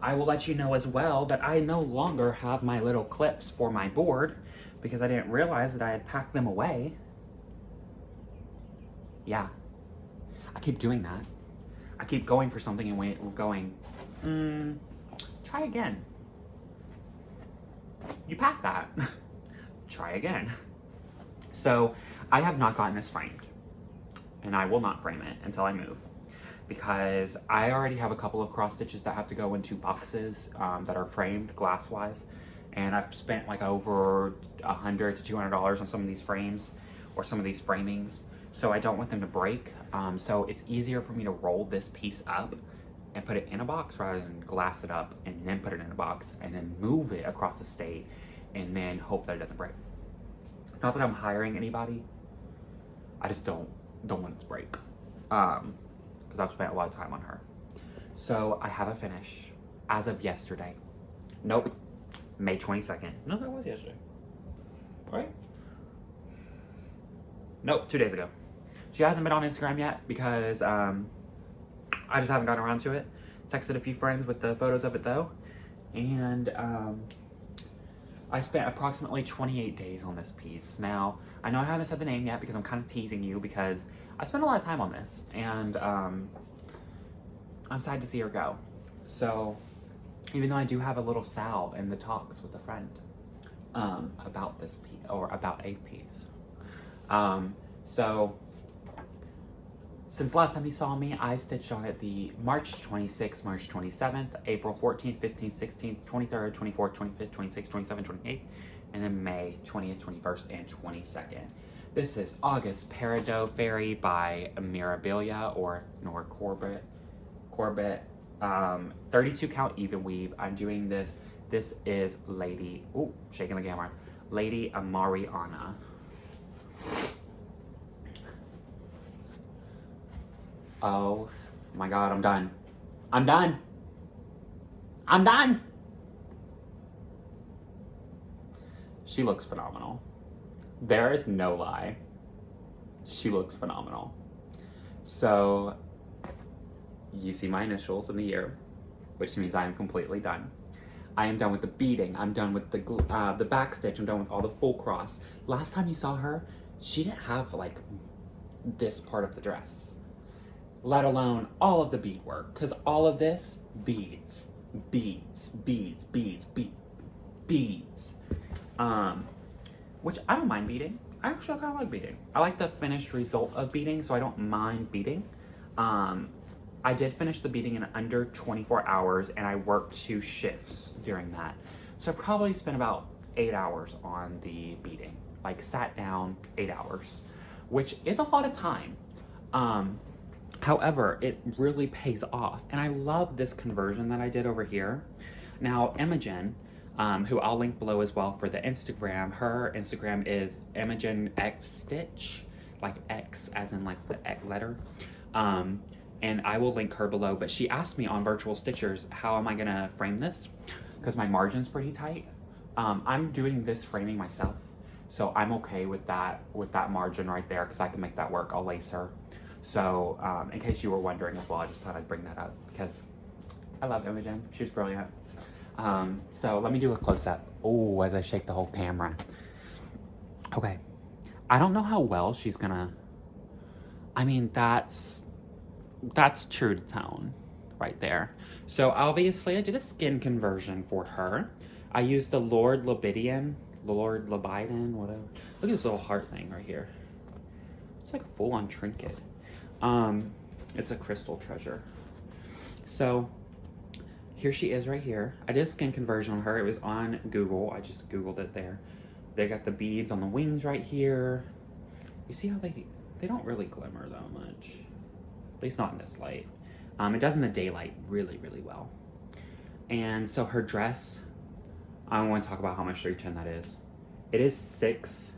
Speaker 1: I will let you know as well that I no longer have my little clips for my board because I didn't realize that I had packed them away. Yeah, I keep doing that. I keep going for something and going, try again. You packed that. Try again. So I have not gotten this framed, and I will not frame it until I move, because I already have a couple of cross stitches that have to go into boxes that are framed glass-wise, and I've spent like over $100 to $200 on some of these frames or some of these framings, so I don't want them to break. So it's easier for me to roll this piece up and put it in a box rather than glass it up and then put it in a box and then move it across the state and then hope that it doesn't break. Not that I'm hiring anybody, I just don't want it to break. Because I've spent a lot of time on her. So I have a finish as of yesterday. Nope, May 22nd. No, that was yesterday. Right? Nope, 2 days ago. She hasn't been on Instagram yet because I just haven't gotten around to it. Texted a few friends with the photos of it though. And I spent approximately 28 days on this piece. Now, I know I haven't said the name yet because I'm kind of teasing you because I spent a lot of time on this, and I'm sad to see her go. So, even though I do have a little salve in the talks with a friend about this piece, or about a piece. So, since last time you saw me, I stitched on it the March 26th, March 27th, April 14th, 15th, 16th, 23rd, 24th, 25th, 26th, 27th, 28th, and then May 20th, 21st, and 22nd. This is August Peridot Fairy by Mirabilia or Corbett. 32 count even weave. I'm doing this. This is Lady, shaking the camera, Lady Amariana. Oh my god, I'm done. I'm done. I'm done. She looks phenomenal. There is no lie. She looks phenomenal. So, you see my initials in the year, which means I am completely done. I am done with the beading. I'm done with the back stitch. I'm done with all the full cross. Last time you saw her, she didn't have like this part of the dress, let alone all of the beadwork, because all of this, beads, beads, beads, beads, beads. Which I don't mind beading. I actually kind of like beading. I like the finished result of beading, so I don't mind beading. I did finish the beading in under 24 hours, and I worked 2 shifts during that. So I probably spent about 8 hours on the beading. Like, sat down 8 hours, which is a lot of time. However, it really pays off. And I love this conversion that I did over here. Now, Imogen, who I'll link below as well for the Instagram, her Instagram is Imogen X Stitch, like X as in like the X letter. And I will link her below, but she asked me on Virtual Stitchers, how am I gonna frame this? Because my margin's pretty tight. I'm doing this framing myself, so I'm okay with that margin right there, because I can make that work. I'll lace her. So in case you were wondering as well, I just thought I'd bring that up because I love Imogen. She's brilliant. So let me do a close-up. Oh, as I shake the whole camera. Okay. I don't know how well she's gonna, I mean, that's true to tone. right there. So obviously I did a skin conversion for her. I used the Lord Labydon, whatever. Look at this little heart thing right here. It's like a full-on trinket. It's a crystal treasure. So here she is right here. I did a skin conversion on her. It was on Google. I just Googled it there. They got the beads on the wings right here. You see how they don't really glimmer that much. At least not in this light. It does in the daylight really, really well. And so her dress, I want to talk about how much 310 that is. It is 6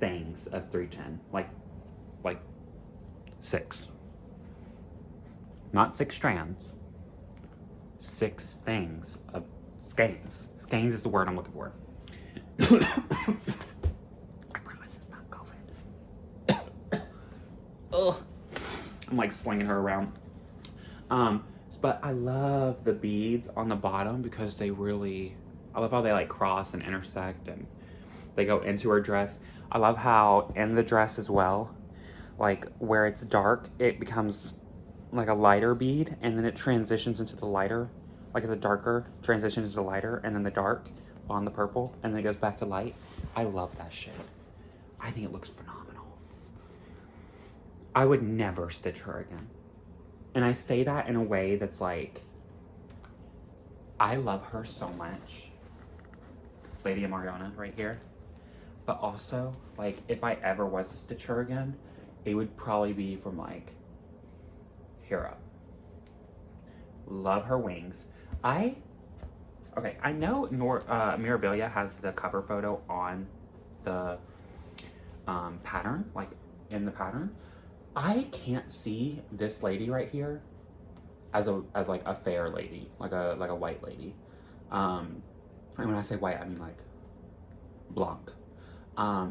Speaker 1: things of 310. Like 6. Not 6 strands. 6 things of skeins. Skeins is the word I'm looking for. I promise it's not COVID. Ugh. I'm like slinging her around. But I love the beads on the bottom because they really, I love how they like cross and intersect and they go into her dress. I love how in the dress as well, like where it's dark, it becomes like a lighter bead and then it transitions into the lighter, like it's a darker, transitions to the lighter and then the dark on the purple and then it goes back to light. I love that shit. I think it looks phenomenal. I would never stitch her again. And I say that in a way that's like, I love her so much. Lady Mariana right here. But also, like, if I ever was to stitch her again, it would probably be from like here up. Love her wings. I know Mirabilia has the cover photo on the pattern, like in the pattern. I can't see this lady right here as like a fair lady, like a white lady. And when I say white, I mean like blanc.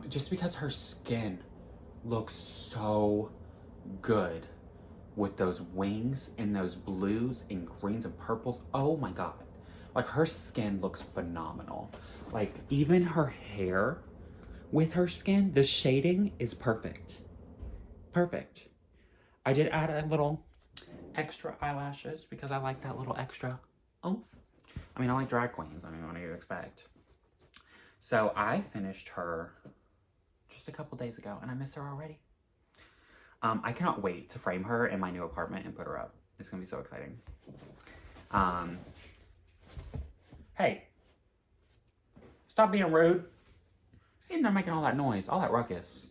Speaker 1: Just because her skin looks so good with those wings and those blues and greens and purples. Oh my God. Like her skin looks phenomenal. Like even her hair with her skin, the shading is perfect. Perfect. I did add a little extra eyelashes because I like that little extra oomph. I mean, I like drag queens. I mean, what do you expect? So I finished her just a couple days ago and I miss her already. I cannot wait to frame her in my new apartment and put her up. It's gonna be so exciting. Hey, stop being rude. You're not making all that noise, all that ruckus.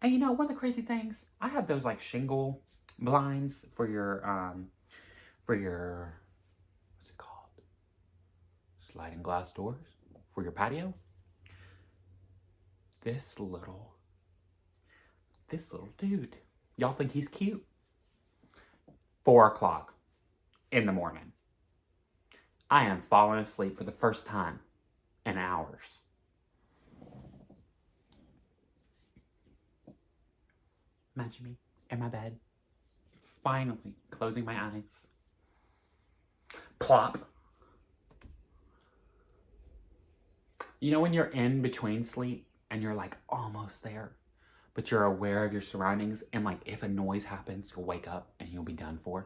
Speaker 1: And you know, one of the crazy things, I have those like shingle blinds for your, what's it called? Sliding glass doors for your patio. This little dude. Y'all think he's cute? 4 o'clock in the morning. I am falling asleep for the first time in hours. Imagine me in my bed, finally closing my eyes. Plop. You know when you're in between sleep and you're like almost there, but you're aware of your surroundings and like if a noise happens, you'll wake up and you'll be done for?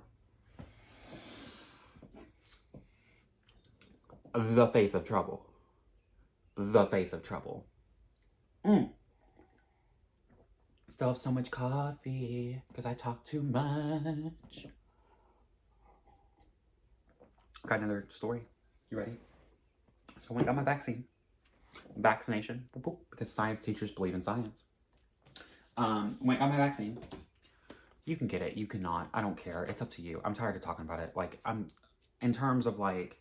Speaker 1: The face of trouble. The face of trouble. Still have so much coffee because I talk too much. Got another story. You ready? So when I got my vaccination, because science teachers believe in science. When I got my vaccine, you can get it, you cannot. I don't care. It's up to you. I'm tired of talking about it. Like, in terms of like,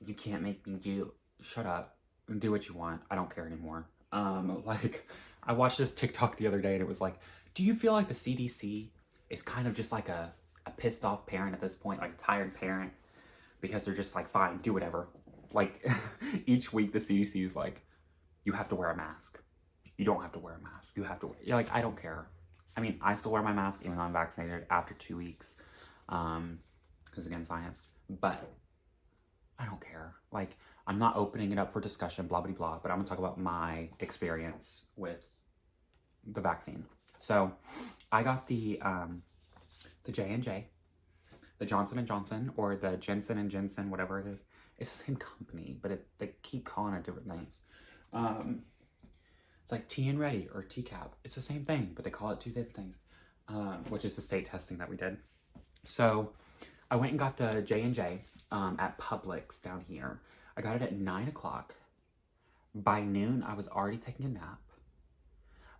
Speaker 1: you can't make me shut up and do what you want. I don't care anymore. Like, I watched this TikTok the other day and it was like, do you feel like the CDC is kind of just like a pissed off parent at this point, like a tired parent, because they're just like, fine, do whatever. Like each week the CDC is like, you have to wear a mask. You don't have to wear a mask. You have to wear, you're like, I don't care. I mean, I still wear my mask even though I'm vaccinated after 2 weeks. Because again, science, but I don't care. Like, I'm not opening it up for discussion, blah, blah, blah, but I'm gonna talk about my experience with the vaccine. So I got the J&J, the Johnson & Johnson or the Jensen & Jensen, whatever it is. It's the same company, but they keep calling it different things. It's like Tea and Ready or TCAP. It's the same thing, but they call it two different things, which is the state testing that we did. So I went and got the J&J at Publix down here. I got it at 9 o'clock. By noon, I was already taking a nap.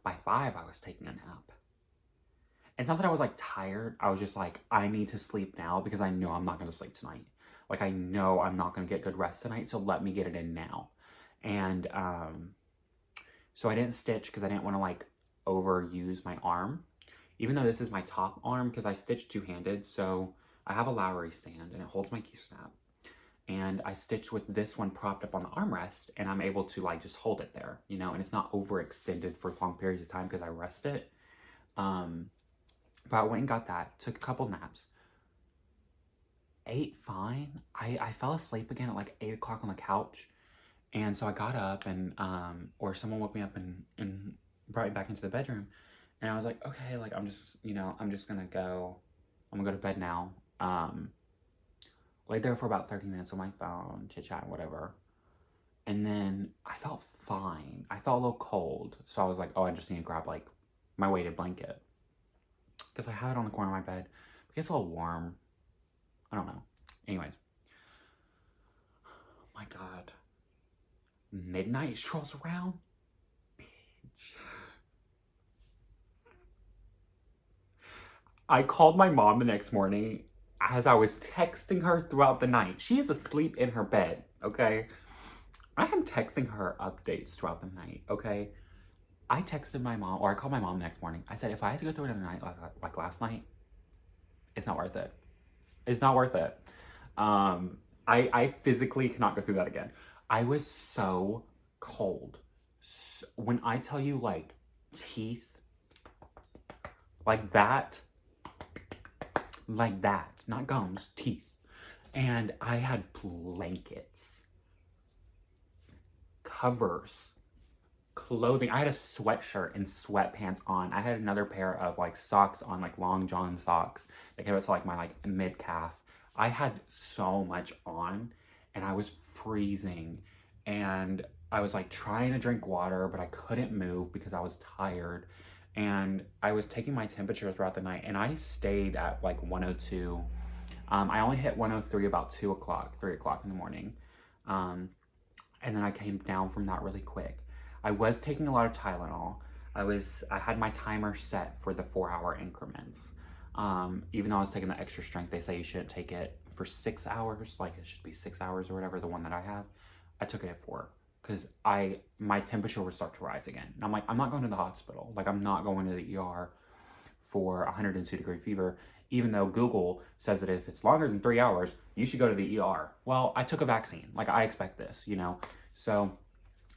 Speaker 1: By 5, I was taking a nap. It's not that I was like tired. I was just like, I need to sleep now because I know I'm not going to sleep tonight. Like, I know I'm not going to get good rest tonight, so let me get it in now. And so I didn't stitch because I didn't want to like overuse my arm. Even though this is my top arm, because I stitch two-handed, so I have a Lowry stand and it holds my Q-snap. And I stitch with this one propped up on the armrest, and I'm able to like just hold it there, you know, and it's not overextended for long periods of time because I rest it. But I went and got that, took a couple naps, ate fine. I fell asleep again at like 8 o'clock on the couch. And so I got up and, or someone woke me up and brought me back into the bedroom. And I was like, okay, like, I'm just, you know, I'm gonna go to bed now. Laid there for about 30 minutes on my phone, chit chat, whatever. And then I felt fine. I felt a little cold. So I was like, oh, I just need to grab like my weighted blanket. Because I have it on the corner of my bed. It gets a little warm. I don't know. Anyways. Oh my God. Midnight strolls around. Bitch. I called my mom the next morning as I was texting her throughout the night. She is asleep in her bed, okay? I am texting her updates throughout the night, okay? I texted my mom, or I called my mom the next morning. I said, if I had to go through another night like last night, it's not worth it. It's not worth it. I physically cannot go through that again. I was so cold. So, when I tell you, like, teeth, like that, not gums, teeth. And I had blankets, covers, clothing. I had a sweatshirt and sweatpants on. I had another pair of like socks on, like Long John socks that came up to like my like mid calf. I had so much on and I was freezing, and I was like trying to drink water, but I couldn't move because I was tired. And I was taking my temperature throughout the night, and I stayed at like 102. I only hit 103 about 3 o'clock in the morning. And then I came down from that really quick. I was taking a lot of Tylenol. I had my timer set for the 4-hour increments. Even though I was taking the extra strength, they say you shouldn't take it for 6 hours. Like it should be 6 hours or whatever, the one that I have. I took it at 4. Because my temperature would start to rise again. And I'm like, I'm not going to the hospital. Like, I'm not going to the ER for 102-degree fever, even though Google says that if it's longer than 3 hours, you should go to the ER. Well, I took a vaccine. Like, I expect this, you know? So,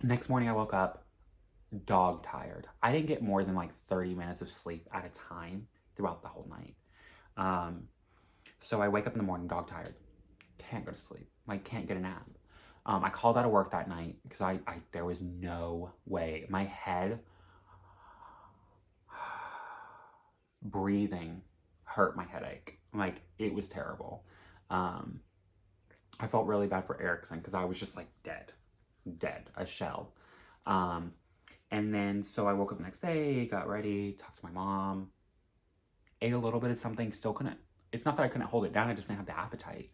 Speaker 1: next morning I woke up dog tired. I didn't get more than like 30 minutes of sleep at a time throughout the whole night. So I wake up in the morning dog tired. Can't go to sleep. Like, can't get a nap. I called out of work that night because there was no way. My head, breathing hurt my headache. Like, it was terrible. I felt really bad for Erickson because I was just like dead, a shell. And then, so I woke up the next day, got ready, talked to my mom, ate a little bit of something, still couldn't, it's not that I couldn't hold it down, I just didn't have the appetite.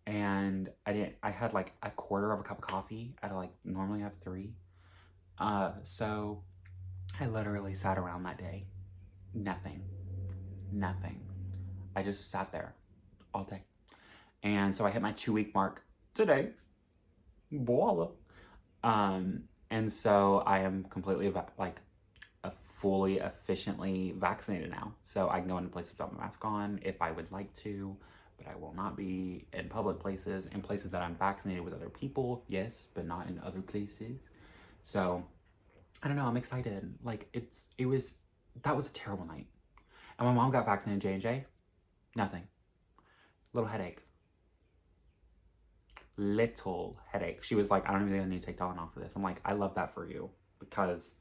Speaker 1: And I had like a quarter of a cup of coffee. I like normally have 3. So I literally sat around that day. Nothing. I just sat there all day. And so I hit my 2-week mark today. Voila. And so I am completely fully efficiently vaccinated now. So I can go into places without my mask on if I would like to. But I will not be in public places, in places that I'm vaccinated with other people, yes, but not in other places. So, I don't know, I'm excited. Like, that was a terrible night. And my mom got vaccinated in J&J, nothing. Little headache. She was like, I don't even think I need to take Tylenol for this. I'm like, I love that for you, because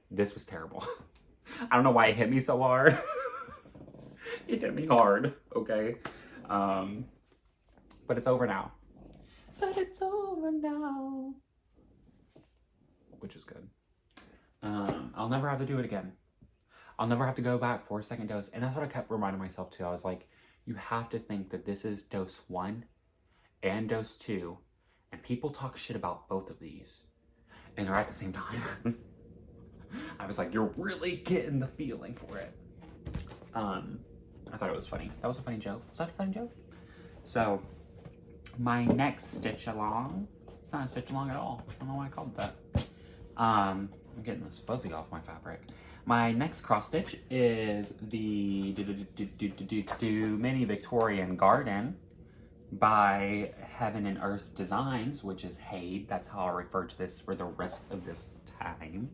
Speaker 1: this was terrible. I don't know why it hit me so hard. It hit me hard, okay? But it's over now. But it's over now. Which is good. I'll never have to do it again. I'll never have to go back for a second dose. And that's what I kept reminding myself too. I was like, you have to think that this is dose 1 and dose 2. And people talk shit about both of these. And they're at the same time. I was like, you're really getting the feeling for it. I thought it was funny. That was a funny joke. Was that a funny joke? So, my next stitch along, it's not a stitch along at all. I don't know why I called it that. I'm getting this fuzzy off my fabric. My next cross stitch is the Mini Victorian Garden by Heaven and Earth Designs, which is HADE. That's how I'll refer to this for the rest of this time.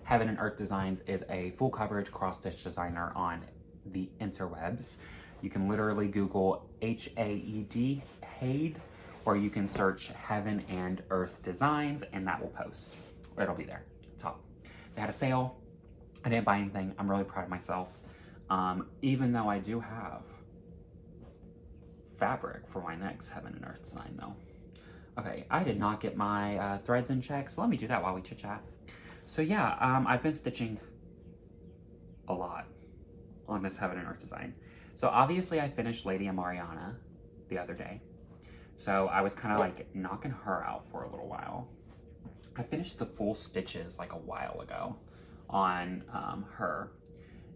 Speaker 1: Heaven and Earth Designs is a full coverage cross stitch designer on the interwebs. You can literally Google HAED, HADE, or you can search Heaven and Earth Designs and that will post. It'll be there, top. They had a sale. I didn't buy anything. I'm really proud of myself. Even though I do have fabric for my next Heaven and Earth design though. Okay, I did not get my threads in check, so let me do that while we chit chat. So yeah, I've been stitching a lot on this Heaven and Earth design. So obviously I finished Lady and Mariana the other day. So I was kind of like knocking her out for a little while. I finished the full stitches like a while ago on her.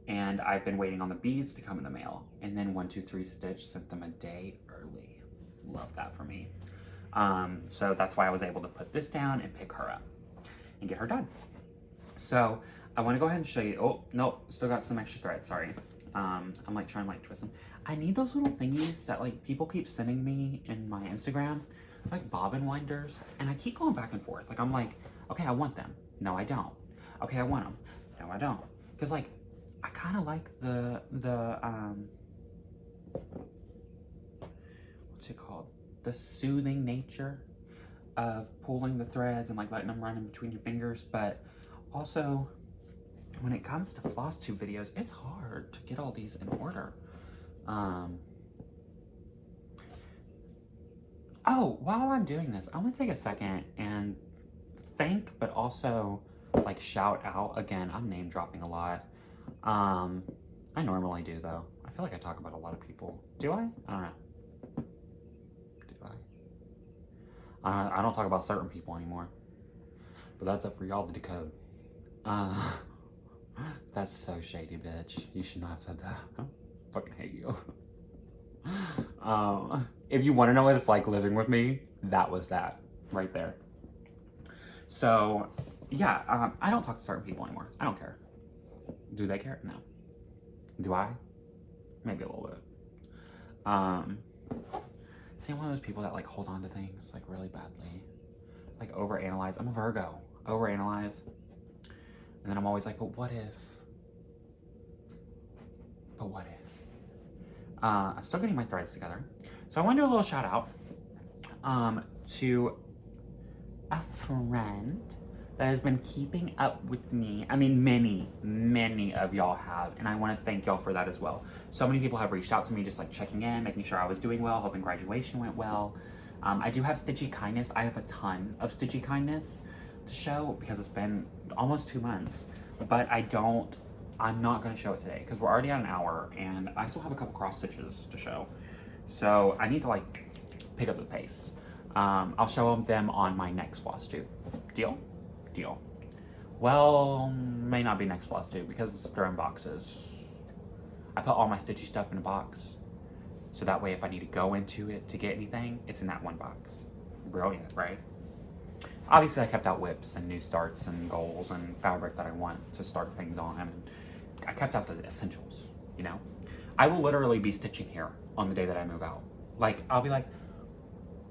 Speaker 1: And I've been waiting on the beads to come in the mail. And then 123 Stitch sent them a day early. Love that for me. So that's why I was able to put this down and pick her up and get her done. So I want to go ahead and show you. Oh, no, still got some extra thread, sorry. I'm like trying to like twist them. I need those little thingies that like people keep sending me in my Instagram, like bobbin winders. And I keep going back and forth. Like I'm like, okay, I want them. No, I don't. Okay, I want them. No, I don't. Because like, I kind of like the what's it called? The soothing nature of pulling the threads and like letting them run in between your fingers. But also, when it comes to Flosstube videos, it's hard to get all these in order. Oh, while I'm doing this, I'm gonna take a second and thank, but also like shout out again. I'm name dropping a lot. I normally do though. I feel like I talk about a lot of people. Do I? I don't know. Do I? I don't talk about certain people anymore. But that's up for y'all to decode. That's so shady, bitch. You should not have said that. I fucking hate you. If you want to know what it's like living with me, that was that right there. So, yeah, I don't talk to certain people anymore. I don't care. Do they care? No. Do I? Maybe a little bit. See, I'm one of those people that like hold on to things like really badly. Like overanalyze. I'm a Virgo. Overanalyze. And then I'm always like, but what if? But what if? I'm still getting my threads together. So I want to do a little shout out to a friend that has been keeping up with me. I mean, many of y'all have, and I want to thank y'all for that as well. So many people have reached out to me just like checking in, making sure I was doing well, hoping graduation went well. I do have Stitchy Kindness. I have a ton of Stitchy Kindness to show because it's been almost 2 months, but I'm not going to show it today because we're already at an hour and I still have a couple cross stitches to show. So I need to like pick up the pace. I'll show them on my next Flosstube. Deal? Deal. Well, may not be next Flosstube because they're in boxes. I put all my stitchy stuff in a box. So that way if I need to go into it to get anything, it's in that one box. Brilliant, right? Obviously I kept out whips and new starts and goals and fabric that I want to start things on. And I kept out the essentials, you know? I will literally be stitching here on the day that I move out. Like, I'll be like,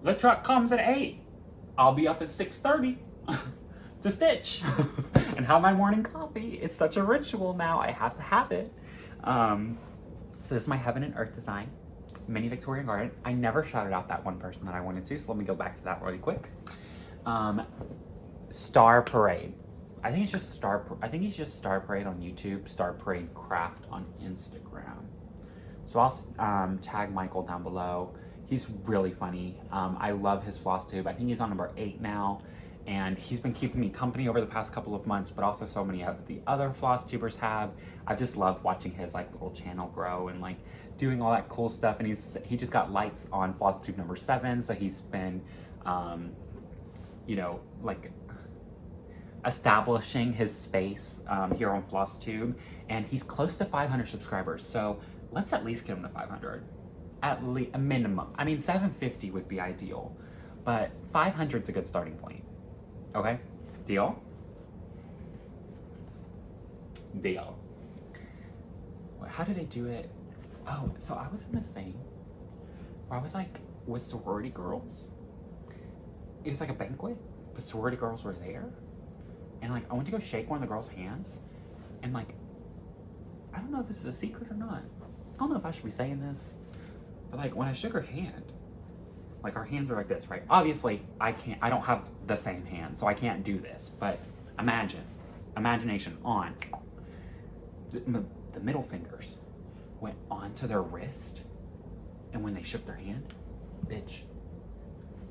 Speaker 1: the truck comes at 8. I'll be up at 6:30 to stitch and have my morning coffee. It's such a ritual now. I have to have it. So this is my Heaven and Earth design, Mini Victorian Garden. I never shouted out that one person that I wanted to, so let me go back to that really quick. Star Parade. I think he's just Star Parade on YouTube, Star Parade Craft on Instagram. So I'll tag Michael down below. He's really funny. I love his Flosstube. I think he's on number 8 now. And he's been keeping me company over the past couple of months, but also so many of the other Flosstubers have. I just love watching his like little channel grow and like doing all that cool stuff. And he just got lights on Flosstube number 7, so he's been, you know, like establishing his space here on Flosstube. And he's close to 500 subscribers, so let's at least get him to 500, at least a minimum. I mean, 750 would be ideal, but 500 is a good starting point. Okay, deal? Deal. How did they do it? Oh, so I was in this thing where I was like with sorority girls. It was like a banquet, but sorority girls were there. And like I went to go shake one of the girls' hands, and like, I don't know if this is a secret or not. I don't know if I should be saying this, but like when I shook her hand, like our hands are like this, right? Obviously, I don't have the same hand, so I can't do this, but imagination on. The middle fingers went onto their wrist, and when they shook their hand, bitch,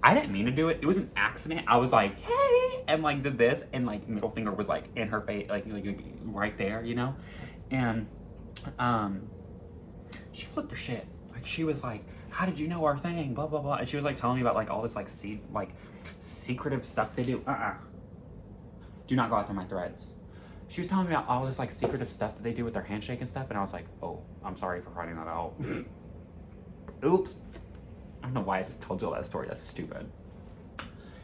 Speaker 1: I didn't mean to do it. It was an accident. I was like, hey, and like did this, and like middle finger was like in her face, like right there, you know? And she flipped her shit. Like she was like, how did you know our thing? Blah, blah, blah. And she was like telling me about like all this like secretive stuff they do. Do not go after my threads. She was telling me about all this like secretive stuff that they do with their handshake and stuff. And I was like, oh, I'm sorry for finding that out. Oops. I don't know why I just told you all that story. That's stupid.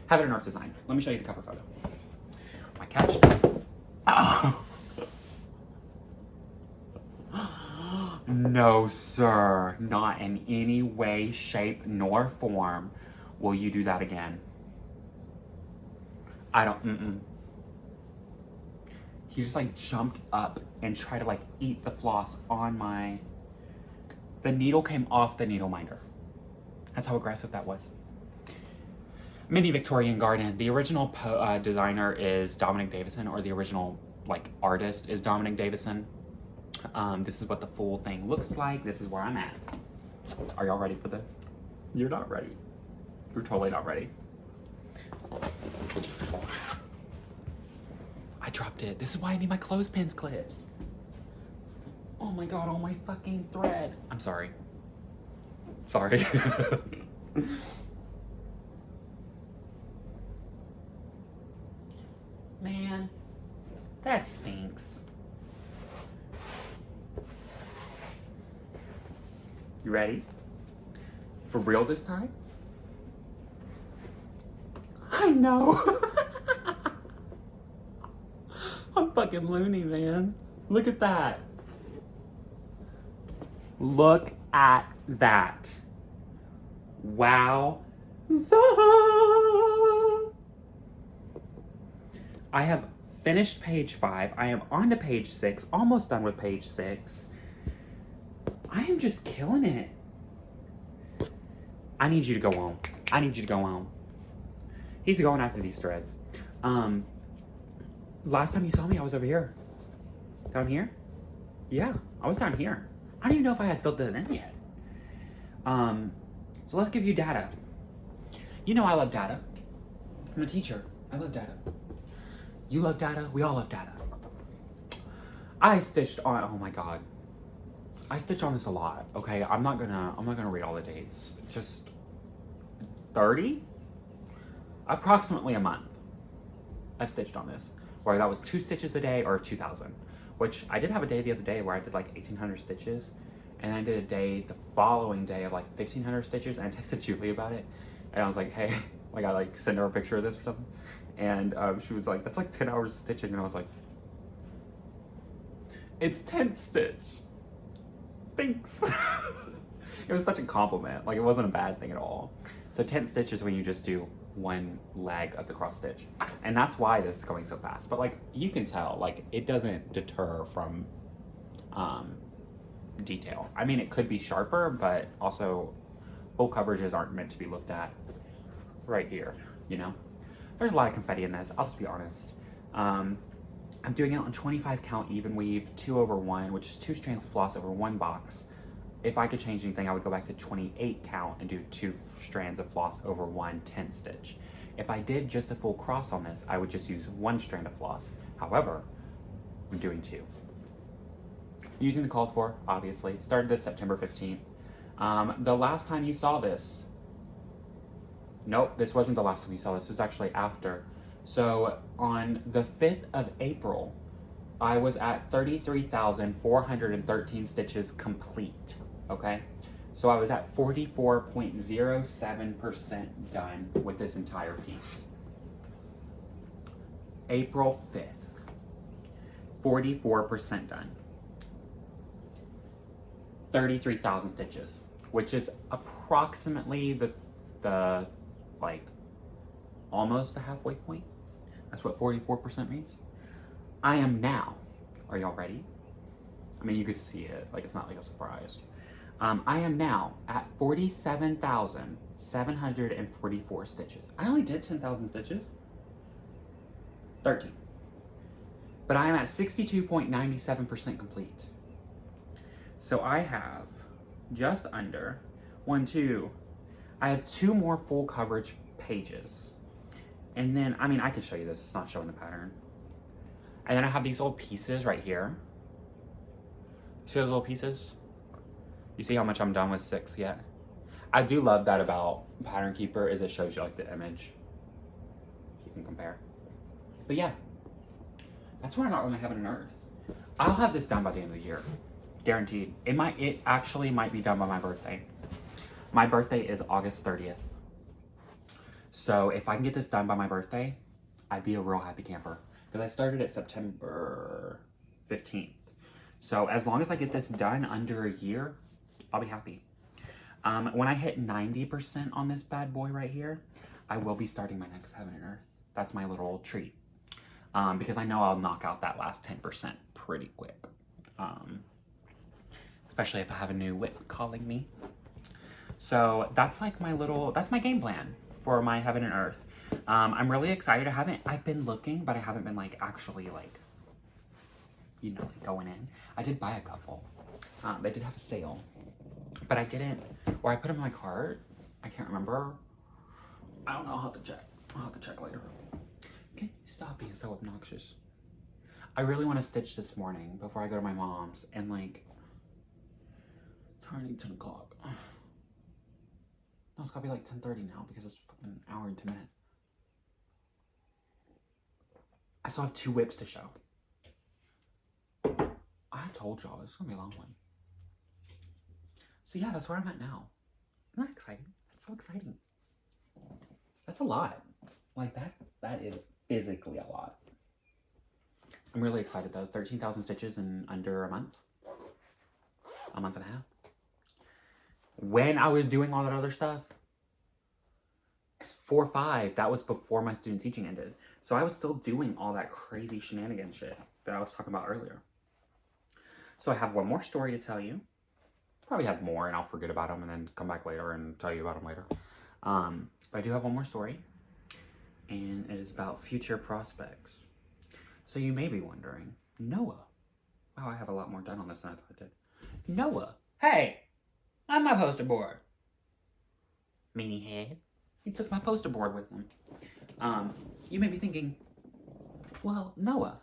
Speaker 1: Heaven and Earth Design. Let me show you the cover photo. My couch. Oh. No, sir. Not in any way, shape, nor form will you do that again. I don't, He just like jumped up and tried to like eat the floss on my... The needle came off the needle minder. That's how aggressive that was. Mini Victorian garden. The original designer is Dominic Davison, or the original like artist is Dominic Davison. This is what the full thing looks like. This is where I'm at. Are y'all ready for this? You're not ready. You're totally not ready. I dropped it. This is why I need my clothespins clips. Oh my god, all my fucking thread. I'm sorry. Sorry. Man, that stinks. You ready? For real this time? I know. I'm fucking loony, man. Look at that. Look at that. Wow. I have finished page 5. I am on to page 6. Almost done with page 6. I am just killing it. I need you to go on. I need you to go on. He's going after these threads. Last time you saw me, I was over here. Down here? Yeah, I was down here. I don't even know if I had filled that in yet. So let's give you data. You know I love data. I'm a teacher. I love data. You love data. We all love data. I stitched on, oh my god. I stitch on this a lot, okay? I'm not gonna read all the dates. Just 30? Approximately a month. I've stitched on this. Where that was 2 stitches a day or 2,000. Which I did have a day the other day where I did like 1,800 stitches. And I did a day the following day of like 1,500 stitches, and I texted Julie about it. And I was like, hey, like I like sent her a picture of this or something. And she was like, that's like 10 hours of stitching. And I was like, it's 10th stitch. Thanks. It was such a compliment. Like it wasn't a bad thing at all. So 10th stitch is when you just do one leg of the cross stitch. And that's why this is going so fast. But like you can tell, like it doesn't deter from detail. I mean, it could be sharper, but also full coverages aren't meant to be looked at right here, you know? There's a lot of confetti in this, I'll just be honest. I'm doing it on 25 count even weave, 2/1, which is 2 strands of floss over 1 box. if I could change anything, I would go back to 28 count and do 2 strands of floss over 1 10 stitch. If I did just a full cross on this, I would just use 1 strand of floss. However, I'm doing 2. Using the called for, obviously. Started this September 15th. The last time you saw this, nope, this wasn't the last time you saw this. This was actually after. So on the 5th of April, I was at 33,413 stitches complete, okay? So I was at 44.07% done with this entire piece. April 5th, 44% done. 33,000 stitches, which is approximately the like almost the halfway point. That's what 44% means. I am now, are y'all ready? I mean, you can see it, like it's not like a surprise. I am now at 47,744 stitches. I only did 10,000 stitches. 13. But I am at 62.97% complete. So I have just under I have 2 more full coverage pages. And then, I mean, I could show you this, it's not showing the pattern. And then I have these little pieces right here. See those little pieces? You see how much I'm done with 6 yet? I do love that about Pattern Keeper is it shows you like the image. You can compare. But yeah, that's where I'm at with my Heaven and Earth. I'll have this done by the end of the year. Guaranteed. It actually might be done by my birthday. My birthday is August 30th. So if I can get this done by my birthday, I'd be a real happy camper. Because I started at September 15th. So as long as I get this done under a year, I'll be happy. When I hit 90% on this bad boy right here, I will be starting my next Heaven and Earth. That's my little treat. Because I know I'll knock out that last 10% pretty quick. Especially if I have a new whip calling me. So that's like that's my game plan for my Heaven and Earth. I'm really excited. I've been looking, but I haven't been like actually like, you know, like going in. I did buy a couple. They did have a sale, but I didn't, or I put them in my cart. I can't remember. I don't know. I'll have to check. I'll have to check later. Can you stop being so obnoxious? I really want to stitch this morning before I go to my mom's and like turning 10 o'clock. No, it's gotta be like 10:30 now because it's fucking an hour and 10 minutes. I still have 2 whips to show. I told y'all, it's gonna be a long one. So yeah, that's where I'm at now. Isn't that exciting? That's so exciting. That's a lot. Like that is physically a lot. I'm really excited though. 13,000 stitches in under a month. A month and a half. When I was doing all that other stuff, 4-5, that was before my student teaching ended. So I was still doing all that crazy shenanigan shit that I was talking about earlier. So I have one more story to tell you. Probably have more and I'll forget about them and then come back later and tell you about them later. But I do have one more story. And it is about future prospects. So you may be wondering, Noah. Wow, I have a lot more done on this than I thought I did. Noah, hey, on my poster board. Meanie head. He took my poster board with him. You may be thinking, well, Noah,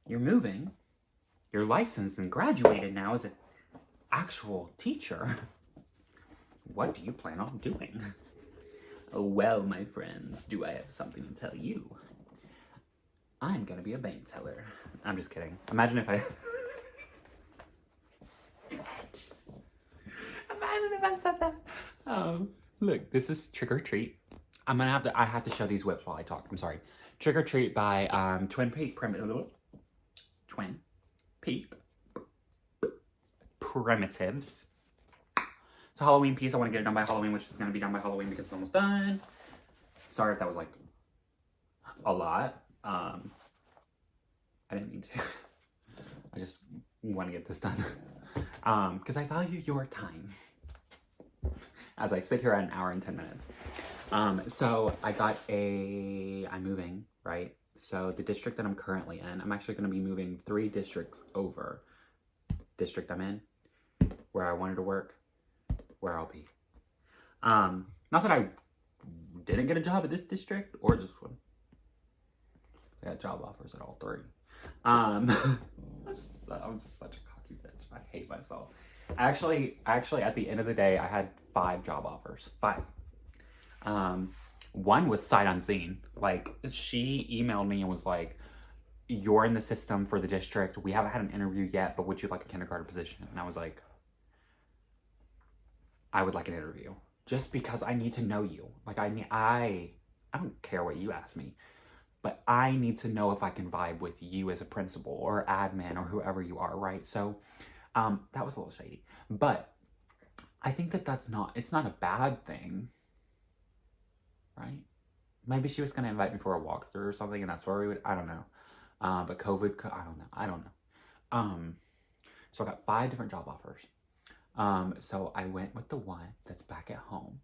Speaker 1: you're moving. You're licensed and graduated now as an actual teacher. What do you plan on doing? Oh, well, my friends, do I have something to tell you? I'm gonna be a bank teller. I'm just kidding. Imagine if I... Imagine if I said that. Look, this is Trick or Treat. I have to show these whips while I talk. I'm sorry. Trick or Treat by Twin Peak Primitives. It's a Halloween piece. I want to get it done by Halloween, which is going to be done by Halloween because it's almost done. Sorry if that was like a lot. I didn't mean to. I just want to get this done because I value your time as I sit here at 1 hour and 10 minutes. So I'm moving, right? So the district that I'm currently in, I'm actually going to be moving 3 districts over. District I'm in, where I wanted to work, where I'll be. Not that I didn't get a job at this district or this one. I got job offers at all three. I'm just such a cocky bitch. I hate myself. Actually, at the end of the day, I had 5 job offers. 5. One was sight unseen. Like, she emailed me and was like, "You're in the system for the district. We haven't had an interview yet, but would you like a kindergarten position?" And I was like, I would like an interview. Just because I need to know you. Like, I don't care what you ask me, but I need to know if I can vibe with you as a principal or admin or whoever you are, right? So, that was a little shady. But I think that it's not a bad thing, right? Maybe she was going to invite me for a walkthrough or something, and that's where we would, I don't know. But COVID, I don't know. So I got 5 different job offers. So I went with the one that's back at home.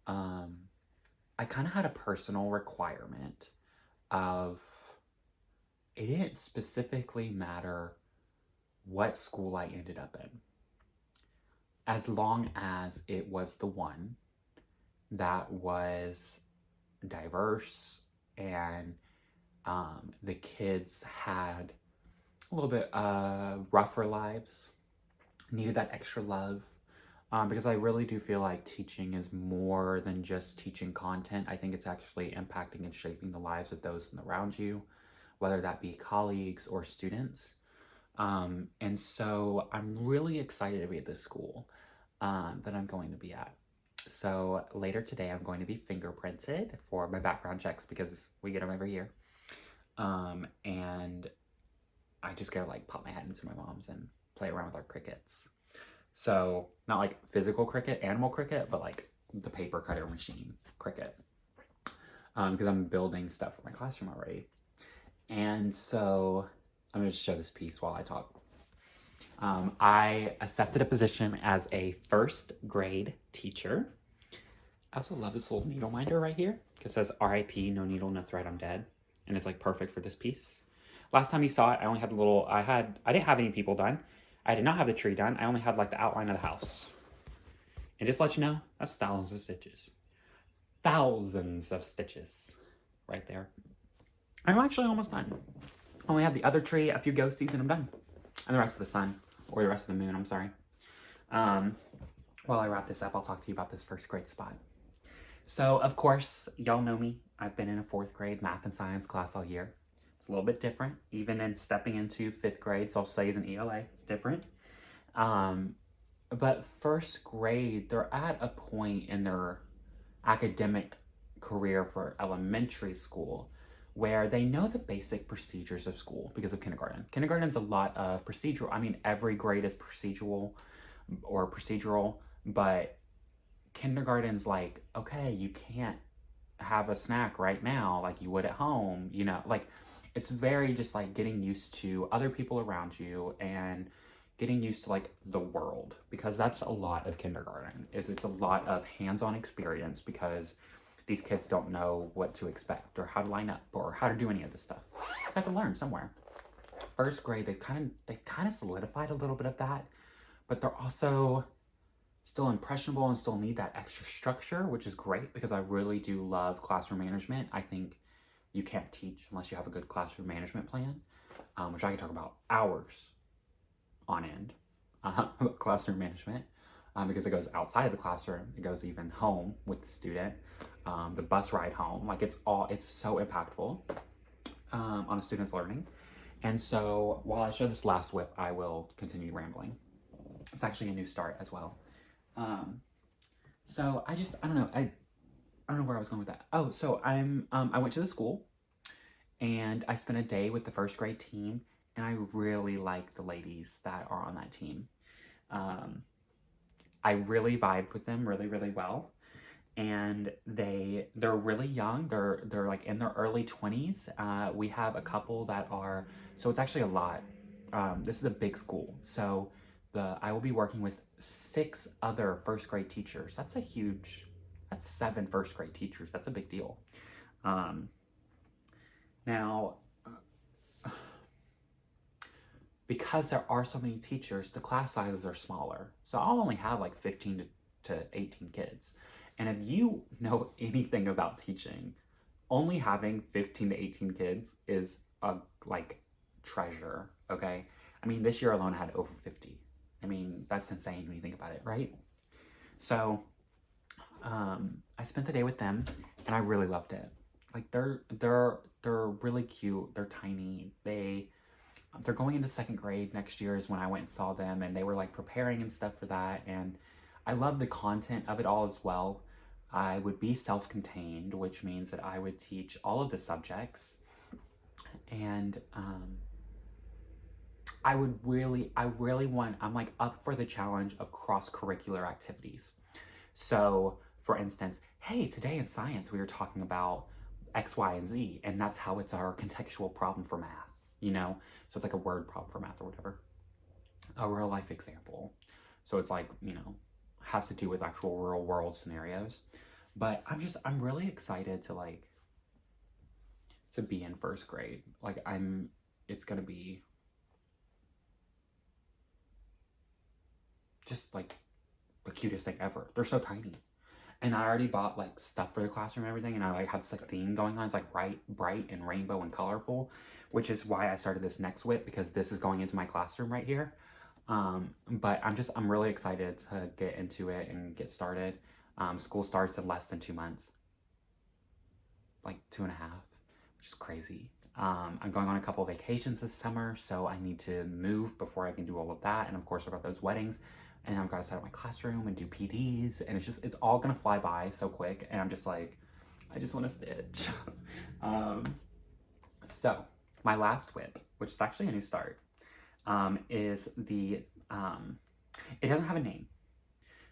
Speaker 1: I kind of had a personal requirement of, it didn't specifically matter what school I ended up in, as long as it was the one that was diverse and the kids had a little bit rougher lives, needed that extra love, because I really do feel like teaching is more than just teaching content. I think it's actually impacting and shaping the lives of those around you, whether that be colleagues or students. And so I'm really excited to be at this school that I'm going to be at. So later today, I'm going to be fingerprinted for my background checks because we get them every year. And I just gotta like pop my head into my mom's and play around with our crickets. So not like physical cricket, animal cricket, but like the paper cutter machine cricket. Because I'm building stuff for my classroom already. And so I'm gonna just show this piece while I talk. I accepted a position as a 1st grade teacher. I also love this little needle minder right here. It says RIP, no needle, no thread, I'm dead. And it's like perfect for this piece. Last time you saw it, I only had the little, I didn't have any people done. I did not have the tree done. I only had like the outline of the house. And just to let you know, that's thousands of stitches. Thousands of stitches right there. I'm actually almost done. I only have the other tree, a few ghosties, and I'm done. And the rest of the sun, or the rest of the moon, I'm sorry. While I wrap this up, I'll talk to you about this 1st grade spot. So, of course, y'all know me. I've been in a 4th grade math and science class all year. It's a little bit different, even in stepping into 5th grade, so I'll say as an ELA, it's different. But 1st grade, they're at a point in their academic career for elementary school where they know the basic procedures of school because of kindergarten. Kindergarten's a lot of procedural. I mean, every grade is procedural, but kindergarten's like, okay, you can't have a snack right now like you would at home, you know, like it's very just like getting used to other people around you and getting used to like the world, because that's a lot of kindergarten. It's a lot of hands-on experience because these kids don't know what to expect or how to line up or how to do any of this stuff. They have to learn somewhere. 1st grade, they kind of solidified a little bit of that, but they're also still impressionable and still need that extra structure, which is great because I really do love classroom management. I think you can't teach unless you have a good classroom management plan, which I can talk about hours on end about classroom management, because it goes outside of the classroom. It goes even home with the student, the bus ride home. Like it's so impactful on a student's learning. And so while I show this last whip, I will continue rambling. It's actually a new start as well. So I don't know. I don't know where I was going with that. Oh, so I went to the school and I spent a day with the 1st grade team, and I really like the ladies that are on that team. I really vibed with them really, really well. And they're really young. They're like in their early 20s. We have a couple that are, so it's actually a lot. This is a big school. So I will be working with 6 other 1st grade teachers. That's 7 1st grade teachers. That's a big deal. Now, because there are so many teachers, the class sizes are smaller. So I'll only have like 15 to 18 kids. And if you know anything about teaching, only having 15 to 18 kids is a like treasure, okay? I mean, this year alone I had over 50. I mean, that's insane when you think about it, right? So I spent the day with them and I really loved it. Like they're really cute. They're tiny. They're going into 2nd grade next year is when I went and saw them, and they were like preparing and stuff for that. And I love the content of it all as well. I would be self-contained, which means that I would teach all of the subjects. And I'm like up for the challenge of cross-curricular activities. So for instance, hey, today in science, we were talking about X, Y, and Z, and that's how it's our contextual problem for math, you know? So it's like a word problem for math or whatever. A real life example. So it's like, you know, has to do with actual real world scenarios. But I'm really excited to be in 1st grade. Like it's gonna be just like the cutest thing ever. They're so tiny. And I already bought like stuff for the classroom and everything, and I like have this like theme going on. It's like bright and rainbow and colorful, which is why I started this next whip, because this is going into my classroom right here. But I'm really excited to get into it and get started. School starts in less than 2 months, like 2.5, which is crazy. I'm going on a couple of vacations this summer, so I need to move before I can do all of that. And of course I've got those weddings, and I've got to set up my classroom and do PDs, and it's all gonna fly by so quick. And I'm just like, I just want to stitch. So my last whip, which is actually a new start, is the, it doesn't have a name.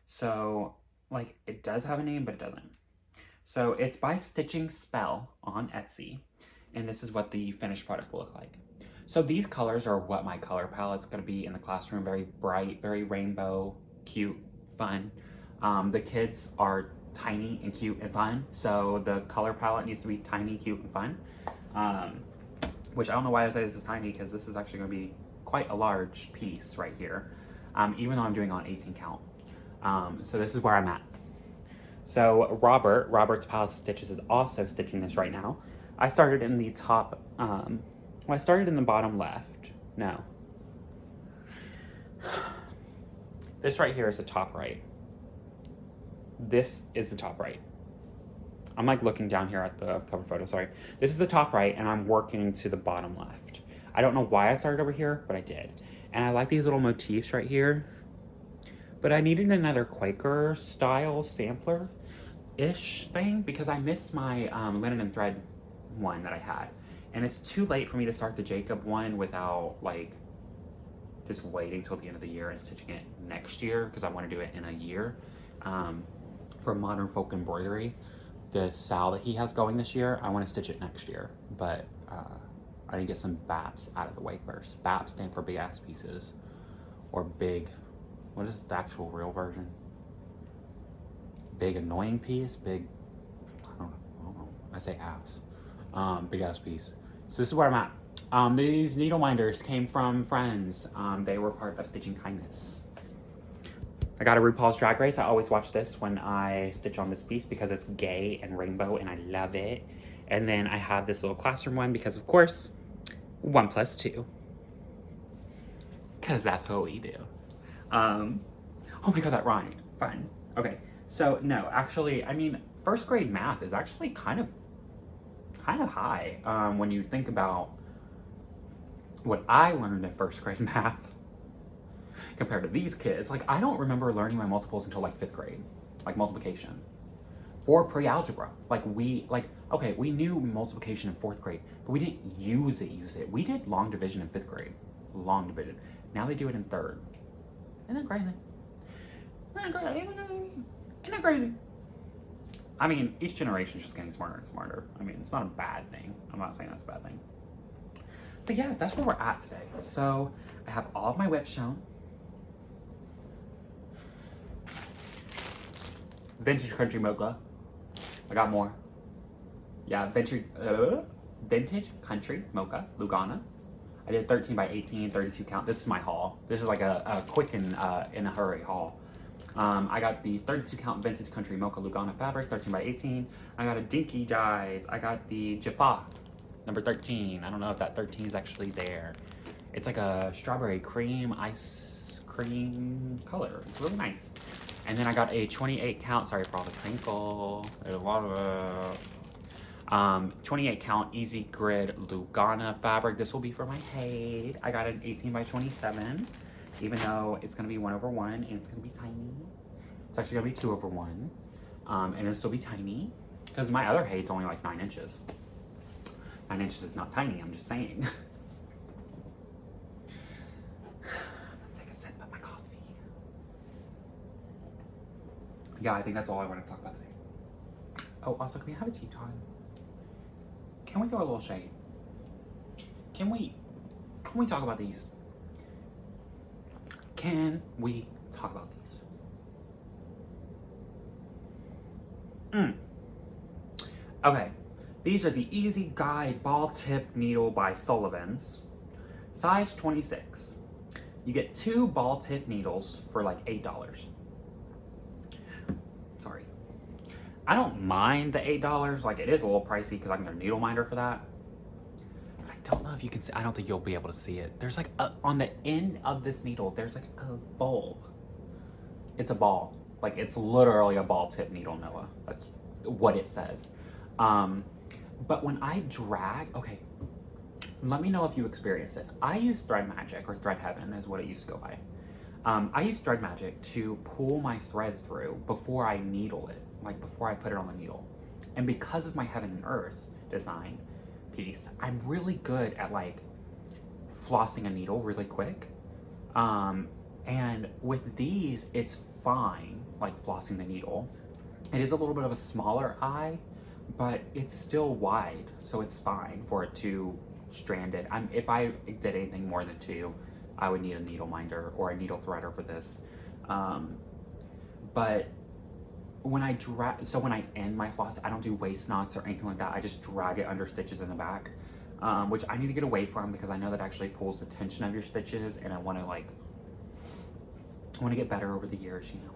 Speaker 1: So like it does have a name, but it doesn't. So it's by Stitching Spell on Etsy. And this is what the finished product will look like. So these colors are what my color palette's gonna be in the classroom. Very bright, very rainbow, cute, fun. The kids are tiny and cute and fun. So the color palette needs to be tiny, cute, and fun. Which I don't know why I say this is tiny, because this is actually gonna be quite a large piece right here. Even though I'm doing on 18 count. So this is where I'm at. So Robert's Palace of Stitches is also stitching this right now. I started in the top, I started in the bottom left. No. This right here is the top right. This is the top right. I'm like looking down here at the cover photo, sorry. This is the top right, and I'm working to the bottom left. I don't know why I started over here, but I did. And I like these little motifs right here. But I needed another Quaker style sampler-ish thing, because I missed my linen and thread one that I had. And it's too late for me to start the Jacob one without like just waiting till the end of the year and stitching it next year, because I want to do it in a year. For Modern Folk Embroidery, the Sal that he has going this year, I want to stitch it next year. But I need to get some BAPs out of the way first. BAPs stand for big ass pieces, or big, what is the actual real version? Big annoying piece, big, I don't know, I say ass. Big ass piece. So this is where I'm at. These needle minders came from friends. They were part of Stitching Kindness. I got a RuPaul's Drag Race. I always watch this when I stitch on this piece because it's gay and rainbow and I love it. And then I have this little classroom one because, of course, 1 + 2. Because that's what we do. Oh my god, that rhymed. Fun. Okay, so no, actually, I mean, 1st grade math is actually kind of high when you think about what I learned in 1st grade math compared to these kids. Like, I don't remember learning my multiples until like 5th grade, like multiplication. For pre-algebra, we knew multiplication in 4th grade, but we didn't use it. We did long division in 5th grade, long division. Now they do it in 3rd. Isn't that crazy? Isn't that crazy? I mean, each generation is just getting smarter and smarter. I mean, it's not a bad thing. I'm not saying that's a bad thing. But yeah, that's where we're at today. So I have all of my whips shown. Vintage Country Mocha. I got more. Yeah, Vintage Country Mocha, Lugana. I did 13 by 18, 32 count. This is my haul. This is like a quick and in a hurry haul. I got the 32 count Vintage Country Mocha Lugana fabric, 13 by 18. I got a Dinky Dyes. I got the Jaffa, number 13. I don't know if that 13 is actually there. It's like a strawberry cream, ice cream color. It's really nice. And then I got a 28 count, sorry for all the crinkle. There's a lot of 28 count Easy Grid Lugana fabric. This will be for my Haid. I got an 18 by 27, even though it's gonna be 1/1 and it's gonna be tiny. It's actually gonna be 2/1, and it'll still be tiny because my other Haid's only like 9 inches. 9 inches is not tiny, I'm just saying. Take a sip of my coffee. Yeah, I think that's all I want to talk about today. Oh, also, can we have a tea time? Can we throw a little shade? Can we talk about these? Can we talk about these? Okay, these are the Easy Guide Ball Tip Needle by Sullivan's, size 26. You get 2 ball tip needles for like $8. Sorry. I don't mind the $8, like it is a little pricey because I can get a needle minder for that. But I don't know if you can see, I don't think you'll be able to see it. There's like on the end of this needle, there's like a bulb. It's a ball. Like it's literally a ball tip needle, Noah. That's what it says. But when I drag, okay, let me know if you experience this. I use Thread Magic, or Thread Heaven is what it used to go by. I use Thread Magic to pull my thread through before I needle it, like before I put it on the needle. And because of my Heaven and Earth design piece, I'm really good at like flossing a needle really quick. And with these, it's fine, like flossing the needle. It is a little bit of a smaller eye, but it's still wide, so it's fine for it to strand it. If I did anything more than 2, I would need a needle minder or a needle threader for this. But when I when I end my floss, I don't do waist knots or anything like that. I just drag it under stitches in the back, which I need to get away from because I know that actually pulls the tension of your stitches, and I want to get better over the years, you know.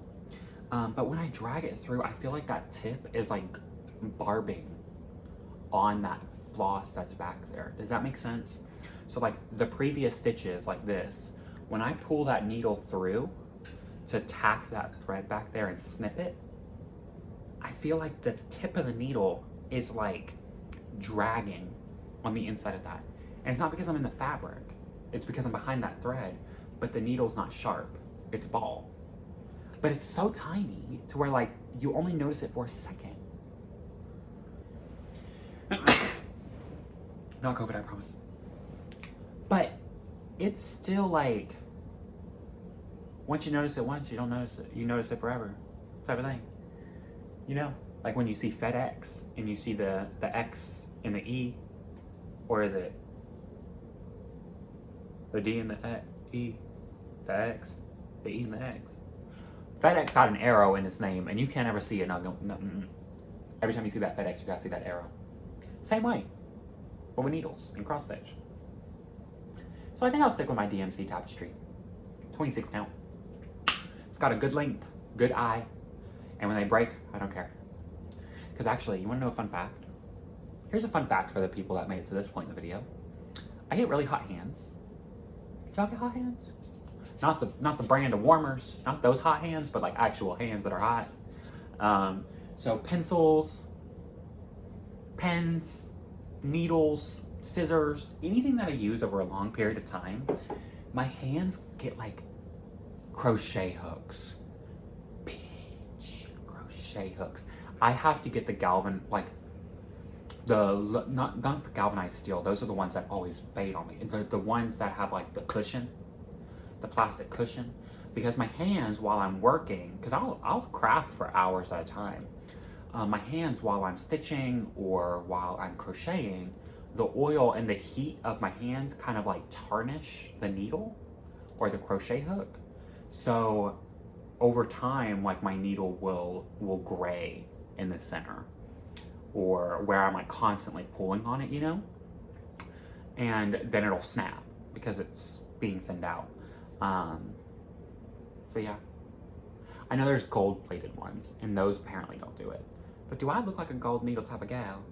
Speaker 1: But when I drag it through, I feel like that tip is like barbing on that floss that's back there. Does that make sense? So like the previous stitches like this, when I pull that needle through to tack that thread back there and snip it, I feel like the tip of the needle is like dragging on the inside of that. And it's not because I'm in the fabric, it's because I'm behind that thread, but the needle's not sharp, it's ball. But it's so tiny to where like you only notice it for a second. Not COVID, I promise. But it's still like, once you notice it once, you don't notice it. You notice it forever, type of thing. You know, like when you see FedEx and you see the X and the E, or is it the D and the E, the X, the E and the X? FedEx had an arrow in its name, and you can't ever see it. Every time you see that FedEx, you gotta see that arrow. Same way, but with needles and cross stitch. So I think I'll stick with my DMC tapestry. 26 count. It's got a good length, good eye, and when they break, I don't care. Because actually, you wanna know a fun fact? Here's a fun fact for the people that made it to this point in the video. I get really hot hands. Did y'all get hot hands? Not the brand of warmers, not those hot hands, but like actual hands that are hot. So pencils, pens, needles, scissors, anything that I use over a long period of time, my hands get like crochet hooks. Bitch, crochet hooks. I have to get the not the galvanized steel. Those are the ones that always fade on me. The ones that have like the cushion, the plastic cushion, because my hands while I'm working, because I'll craft for hours at a time. My hands while I'm stitching or while I'm crocheting, the oil and the heat of my hands kind of like tarnish the needle or the crochet hook. So over time, like my needle will gray in the center, or where I'm like constantly pulling on it, you know, and then it'll snap. because it's being thinned out. But yeah. I know there's gold-plated ones, and those apparently don't do it. But do I look like a gold needle type of gal?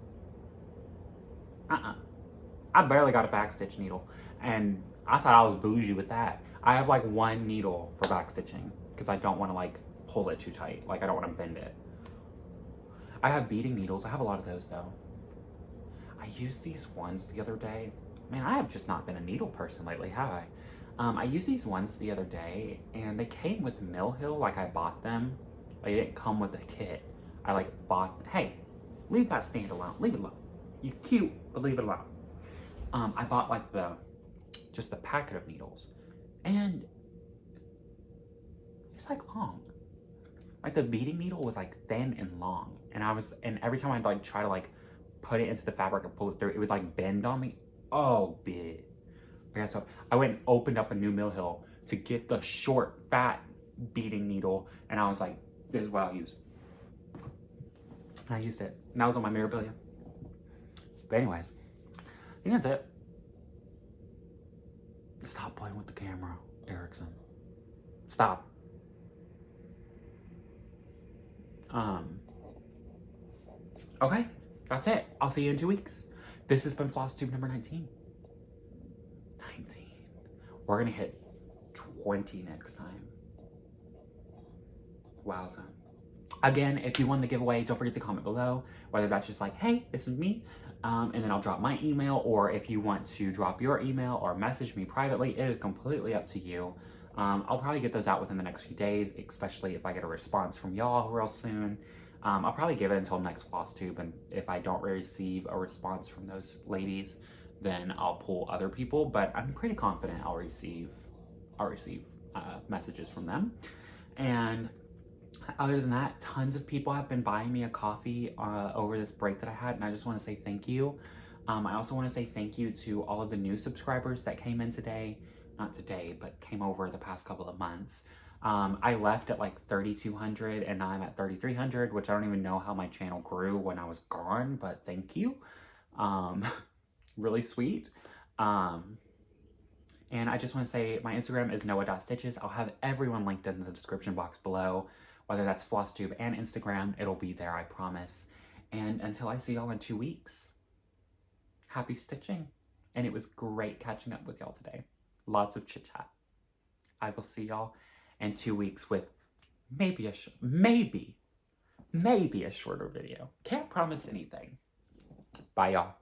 Speaker 1: I barely got a backstitch needle, and I thought I was bougie with that. I have like one needle for backstitching because I don't want to like pull it too tight. Like I don't want to bend it. I have beading needles. I have a lot of those though. I used these ones the other day. Man, I have just not been a needle person lately, have I? I used these ones the other day, and they came with Mill Hill. Like I bought them. Like, they didn't come with a kit. I like bought. Hey, leave that stand alone. Leave it alone. You're cute, but leave it alone. I bought like just the packet of needles, and it's like long. Like the beading needle was like thin and long, and every time I'd like try to like put it into the fabric and pull it through, it would like bend on me. Oh, bitch. Okay, so I went and opened up a new Mill Hill to get the short, fat beading needle, and I was like, this is what I'll use. And I used it, and that was on my memorabilia. But anyways, I think that's it. Stop playing with the camera, Erickson. Stop. Okay, that's it. I'll see you in 2 weeks. This has been Flosstube number 19. 19. We're gonna hit 20 next time. Wowza. Again, if you won the giveaway, don't forget to comment below, whether that's just like, hey, this is me, and then I'll drop my email, or if you want to drop your email or message me privately, it is completely up to you. I'll probably get those out within the next few days, especially if I get a response from y'all real soon. I'll probably give it until next Flosstube, and if I don't receive a response from those ladies, then I'll pull other people, but I'm pretty confident I'll receive messages from them. And other than that, tons of people have been buying me a coffee over this break that I had, and I just want to say thank you. I also want to say thank you to all of the new subscribers that came in today. Not today, but came over the past couple of months. I left at like 3,200, and now I'm at 3,300, which I don't even know how my channel grew when I was gone, but thank you. Really sweet. And I just want to say my Instagram is noah.stitches. I'll have everyone linked in the description box below. Whether that's Flosstube and Instagram, it'll be there, I promise. And until I see y'all in 2 weeks, happy stitching. And it was great catching up with y'all today. Lots of chit chat. I will see y'all in 2 weeks with maybe a shorter video. Can't promise anything. Bye, y'all.